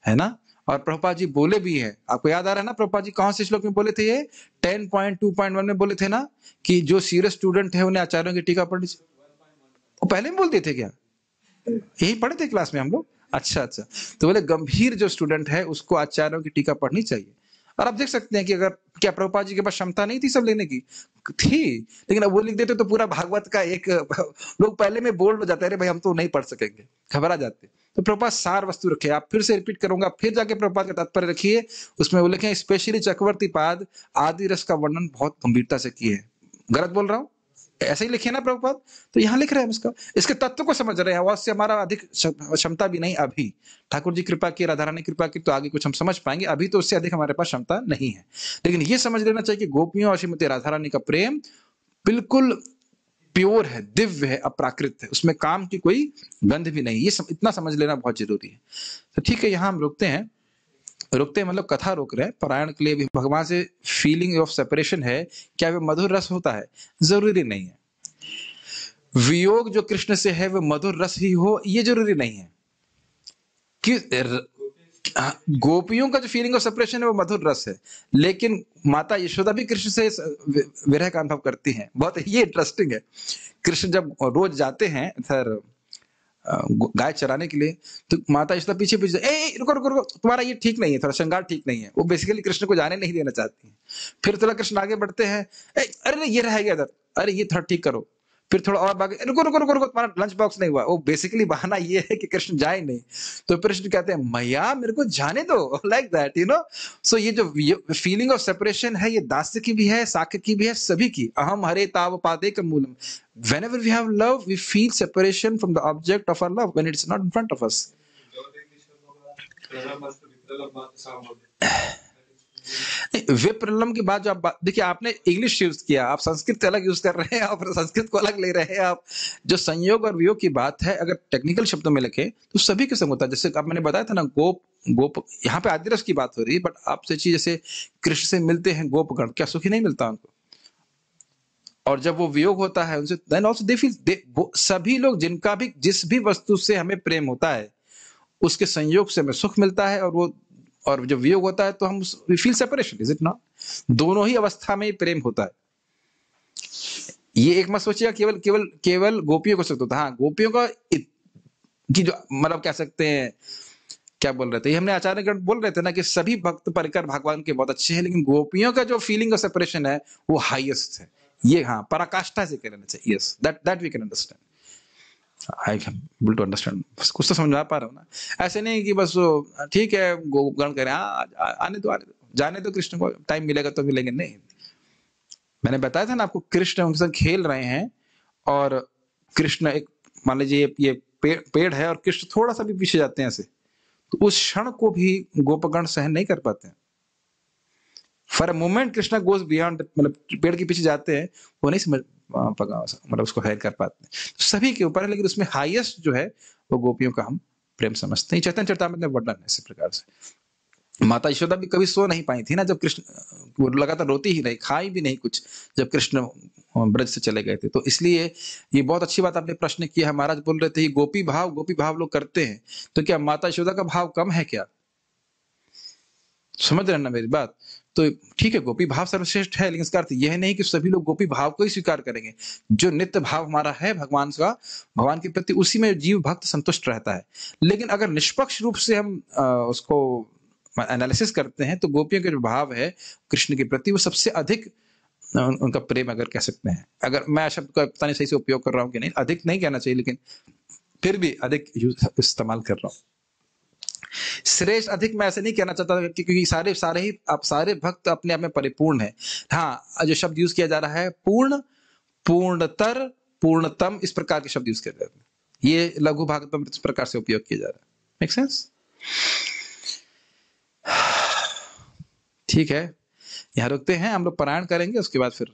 है ना। और प्रभुपाद जी बोले भी है, आपको याद आ रहा है ना, प्रभुपाद जी कौन से श्लोक में बोले थे? ये 10.2.1 में बोले थे ना, कि जो सीरियस स्टूडेंट है उन्हें आचार्यों की टीका पढ़नी चाहिए। वो पहले में बोल दिए थे क्या? यही पढ़े थे क्लास में हम लोग? अच्छा, तो बोले गंभीर जो स्टूडेंट है उसको आचार्यों की टीका पढ़नी चाहिए। और आप देख सकते हैं कि अगर, क्या प्रभुपाद जी के पास क्षमता नहीं थी सब लेने की? थी, लेकिन अब वो लिख देते तो पूरा भागवत का एक लोग पहले में बोल्ड हो जाते हैं, अरे भाई हम तो नहीं पढ़ सकेंगे, घबरा जाते। तो प्रभुपाद सार वस्तु रखे, आप फिर से रिपीट करूंगा, फिर जाके प्रभुपाद का तात्पर्य रखिए, उसमें वो लिखे स्पेशली चक्रवर्ती पाद आदि रस का वर्णन बहुत गंभीरता से किए हैं। गलत बोल रहा हूं? ऐसे ही लिखे ना प्रभुपाद? तो यहाँ लिख रहे हैं उसका, इसके तत्व को समझ रहे हैं। और से हमारा अधिक क्षमता भी नहीं अभी, ठाकुर जी कृपा की, राधा रानी कृपा की, तो आगे कुछ हम समझ पाएंगे, अभी तो उससे अधिक हमारे पास क्षमता नहीं है। लेकिन ये समझ लेना चाहिए कि गोपियों और श्रीमती राधा रानी का प्रेम बिल्कुल प्योर है, दिव्य है, अपराकृत है, उसमें काम की कोई गंध भी नहीं। ये इतना समझ लेना बहुत जरूरी है। तो ठीक है, यहाँ हम रुकते हैं मतलब कथा रोक रहे हैं, पारायण के लिए भी। भगवान से फीलिंग ऑफ सेपरेशन है, क्या वह मधुर रस होता है? जरूरी नहीं है। वियोग जो कृष्ण से है वह मधुर रस ही हो, ये जरूरी नहीं है। कि गोपियों का जो फीलिंग ऑफ सेपरेशन है वो मधुर रस है, लेकिन माता यशोदा भी कृष्ण से विरह का अनुभव करती हैं। बहुत ये इंटरेस्टिंग है। कृष्ण जब रोज जाते हैं सर गाय चराने के लिए, तो माता यशोदा पीछे पीछे, ए रुको रुको रुको, तुम्हारा ये ठीक नहीं है, थोड़ा श्रृंगार ठीक नहीं है। वो बेसिकली कृष्ण को जाने नहीं देना चाहती है। फिर थोड़ा कृष्ण आगे बढ़ते हैं, अरे ये रह गया इधर, अरे ये थोड़ा ठीक करो। फिर थोड़ा और भागे, रुको रुको रुको रुको, तुम्हारा लंच बॉक्स नहीं हुआ। वो बेसिकली बहाना ये है कि कृष्ण जाए नहीं। तो कृष्ण कहते हैं मैया मेरे को जाने दो, लाइक दैट, यू नो। सो ये जो फीलिंग ऑफ सेपरेशन है, ये दास्य की भी है, साक्य की भी है, सभी की। अहम हरे ताव पादे का Moolam. Whenever we have love, we feel separation from the object of our love when it's not in front of us. विप्रलंब की बात जो आप देखिए, आपने इंग्लिश यूज किया, आप संस्कृत अलग यूज कर रहे हैं, आप संस्कृत को अलग ले रहे हैं आप। जो संयोग और वियोग की बात है, अगर टेक्निकल शब्दों में लिखे तो सभी के संग होता है। जैसे आप मैंने बताया था ना, गोप गोप, यहाँ पे आदिरस की बात हो रही है, बट आपसे चीज जैसे कृष्ण से मिलते हैं गोपगण, क्या सुखी नहीं मिलता उनको? और जब वो वियोग होता है उनसे, देन आल्सो दे फील, सभी लोग जिनका भी जिस भी वस्तु से हमें प्रेम होता है, उसके संयोग से हमें सुख मिलता है, और जब वियोग होता है तो हम we feel separation, is it not? दोनों ही अवस्था में प्रेम होता है। ये एक मत सोचिएगा केवल केवल केवल गोपियों को सुख होता है। हाँ, गोपियों का की जो मतलब कह सकते हैं, क्या बोल रहे थे, ये हमने आचार्य बोल रहे थे ना कि सभी भक्त परिकर भगवान के बहुत अच्छे हैं, लेकिन गोपियों का जो फीलिंग ऑफ सेपरेशन है वो हाईएस्ट है। ये हाँ, पराकाष्ठा से कहना चाहिए। Yes, that we can understand, I can able to understand. कुछ तो समझा पा रहा हूँ ना। ऐसे नहीं कि बस ठीक है गोगण करें, आने दो जाने दो, कृष्ण को टाइम मिलेगा तो मिलेंगे, नहीं। मैंने बताया था ना आपको, कृष्ण उनके साथ खेल रहे हैं, और कृष्ण एक, मान लीजिए ये पेड़ है और कृष्ण थोड़ा सा भी पीछे जाते हैं ऐसे, तो उस क्षण को भी गोपगण सहन नहीं कर पाते हैं। For a moment Krishna goes beyond, मतलब पेड़ के पीछे जाते हैं, वो नहीं समझ मतलब उसको हैर कर पाते हैं। तो सभी के ऊपर है, लेकिन उसमें हाईएस्ट जो है वो गोपियों का हम प्रेम समझते हैं। चैतन्य चरितामृत में वर्णन है इसी प्रकार से। माता यशोदा भी कभी सो नहीं पाई थी ना, जब कृष्ण, वो लगातार रोती ही नहीं, खाई भी नहीं कुछ, जब कृष्ण ब्रज से चले गए थे। तो इसलिए ये बहुत अच्छी बात आपने प्रश्न किया है। महाराज बोल रहे थे गोपी भाव लोग करते हैं, तो क्या माता यशोदा का भाव कम है क्या? समझ रहे हैं ना मेरी बात? तो ठीक है, गोपी भाव सर्वश्रेष्ठ है, लेकिन इसका अर्थ यह नहीं कि सभी लोग गोपी भाव को ही स्वीकार करेंगे। जो नित्य भाव हमारा है भगवान का, भगवान के प्रति, उसी में जीव भक्त संतुष्ट रहता है। लेकिन अगर निष्पक्ष रूप से हम उसको एनालिसिस करते हैं, तो गोपियों के जो भाव है कृष्ण के प्रति, वो सबसे अधिक उनका प्रेम अगर कह सकते हैं। अगर मैं शब्द का पता नहीं सही से उपयोग कर रहा हूँ कि नहीं, अधिक नहीं कहना चाहिए, लेकिन फिर भी अधिक इस्तेमाल कर रहा हूँ। श्रेष्ठ अधिक मैं ऐसे नहीं कहना चाहता, क्योंकि सारे भक्त अपने आप में परिपूर्ण है। हाँ, जो शब्द यूज किया जा रहा है पूर्ण, पूर्णतर, पूर्णतम, इस प्रकार के शब्द यूज किए जा रहे हैं। ये लघु भागवतम इस प्रकार से उपयोग किया जा रहा है। Make sense? ठीक है, यहाँ रुकते हैं, हम लोग पारायण करेंगे, उसके बाद फिर